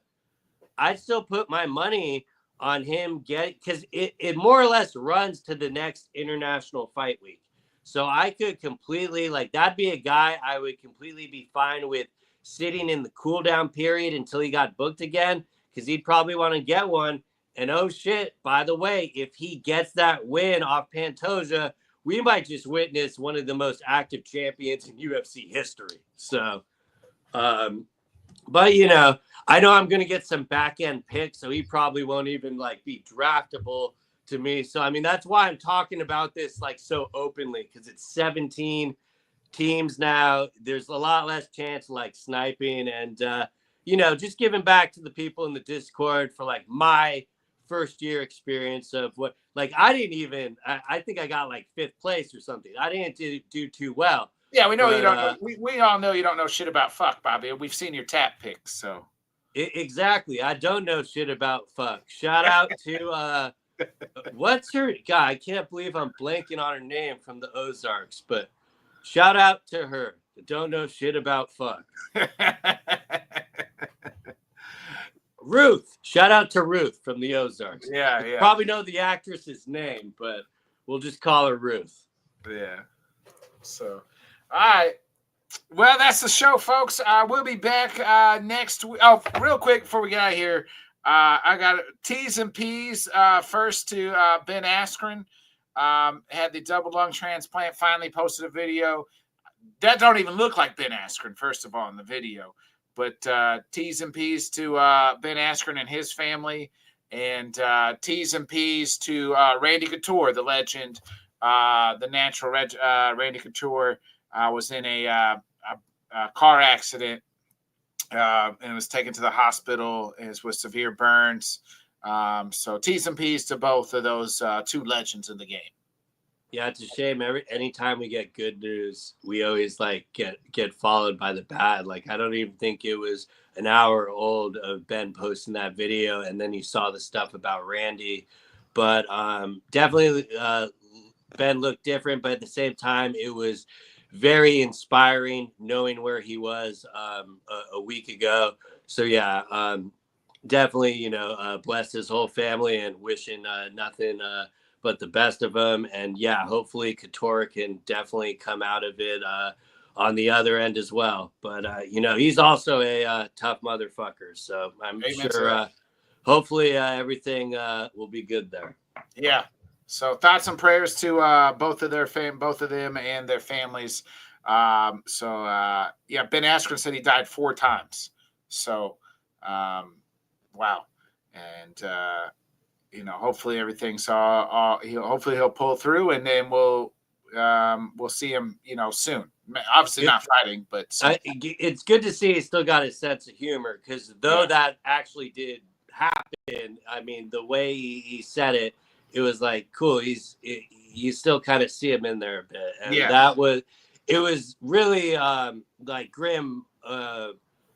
I'd still put my money on him because it more or less runs to the next international fight week. So I could completely, like, that'd be a guy I would completely be fine with sitting in the cool down period until he got booked again, because he'd probably want to get one. And oh shit, by the way, if he gets that win off Pantoja, we might just witness one of the most active champions in UFC history. So, but I know I'm going to get some back end picks, so he probably won't even like be draftable to me. So, I mean, that's why I'm talking about this like so openly, because it's 17 teams now. There's a lot less chance of like sniping and, just giving back to the people in the Discord for like my first year experience of what, like, I think I got like 5th place or something. I didn't do too well. Yeah, we know you don't know. We all know you don't know shit about fuck, Bobby. We've seen your tap picks, so. Exactly. I don't know shit about fuck. Shout out to, what's her guy? I can't believe I'm blanking on her name from the Ozarks, but shout out to her. Don't know shit about fuck. Ruth. Shout out to Ruth from the Ozarks. Yeah. Probably know the actress's name, but we'll just call her Ruth. Yeah. So, all right. Well, that's the show, folks. We'll be back next week. Oh, real quick before we get out of here, I got T's and P's first to Ben Askren. Had the double lung transplant, finally posted a video. That don't even look like Ben Askren, first of all, in the video. But T's and P's to Ben Askren and his family. And T's and P's to Randy Couture, the legend, the natural Randy Couture was in a car accident and was taken to the hospital and with severe burns. So T's and P's to both of those 2 legends in the game. Yeah, it's a shame. Anytime we get good news, we always like get followed by the bad. Like, I don't even think it was an hour old of Ben posting that video, and then you saw the stuff about Randy. But definitely Ben looked different, but at the same time, it was very inspiring knowing where he was a week ago. So yeah, definitely, bless his whole family and wishing nothing but the best of him. And yeah, hopefully Couture can definitely come out of it on the other end as well. But, he's also a tough motherfucker. So I'm sure hopefully everything will be good there. Yeah. So thoughts and prayers to both of them and their families. Ben Askren said he died 4 times. So, wow. And, hopefully everything's hopefully he'll pull through, and then we'll see him, soon. Obviously not fighting, but it's good to see he still got his sense of humor, because that actually did happen. I mean, the way he said it, it was like, cool. You still kind of see him in there a bit. And it was really like grim,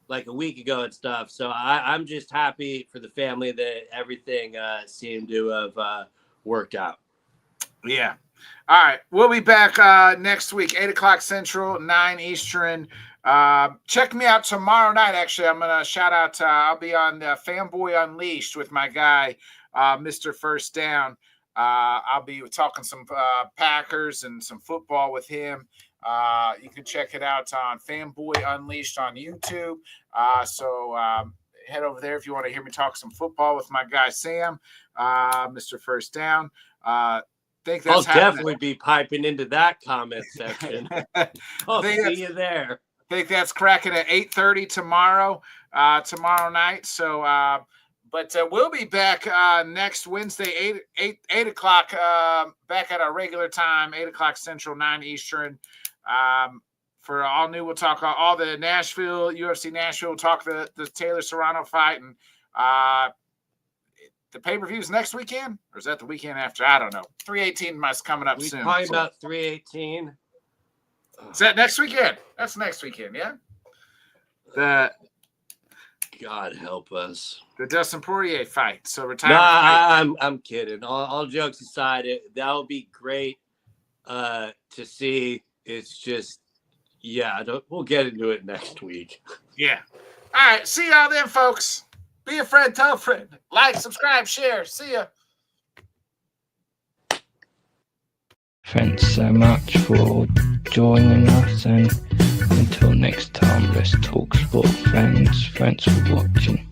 like a week ago and stuff. So I'm just happy for the family that everything seemed to have worked out. Yeah. All right. We'll be back next week, 8 o'clock Central, 9 Eastern. Check me out tomorrow night. Actually, I'm going to shout out. I'll be on Fanboy Unleashed with my guy, Mr. First Down. I'll be talking some Packers and some football with him. You can check it out on Fanboy Unleashed on YouTube. So head over there if you want to hear me talk some football with my guy Sam, Mr. First Down. Think that's I'll definitely be piping into that comment section. I'll see you there. I think that's cracking at 8:30 tomorrow night. So, but we'll be back next Wednesday, 8 o'clock, back at our regular time, 8 o'clock Central, 9 Eastern. For all new, we'll talk all the Nashville, UFC Nashville, we'll talk the Taylor Serrano fight, and the pay-per-views next weekend, or is that the weekend after? I don't know. 318 is coming up soon. Probably about 318. Is that next weekend? That's next weekend, yeah? God help us. The Dustin Poirier fight. So retirement. I'm kidding. All jokes aside, that would be great to see. It's just, we'll get into it next week. Yeah. All right. See y'all then, folks. Be a friend, tell a friend. Like, subscribe, share. See ya. Thanks so much for joining us, and until next time, let's talk sport, friends. Thanks for watching.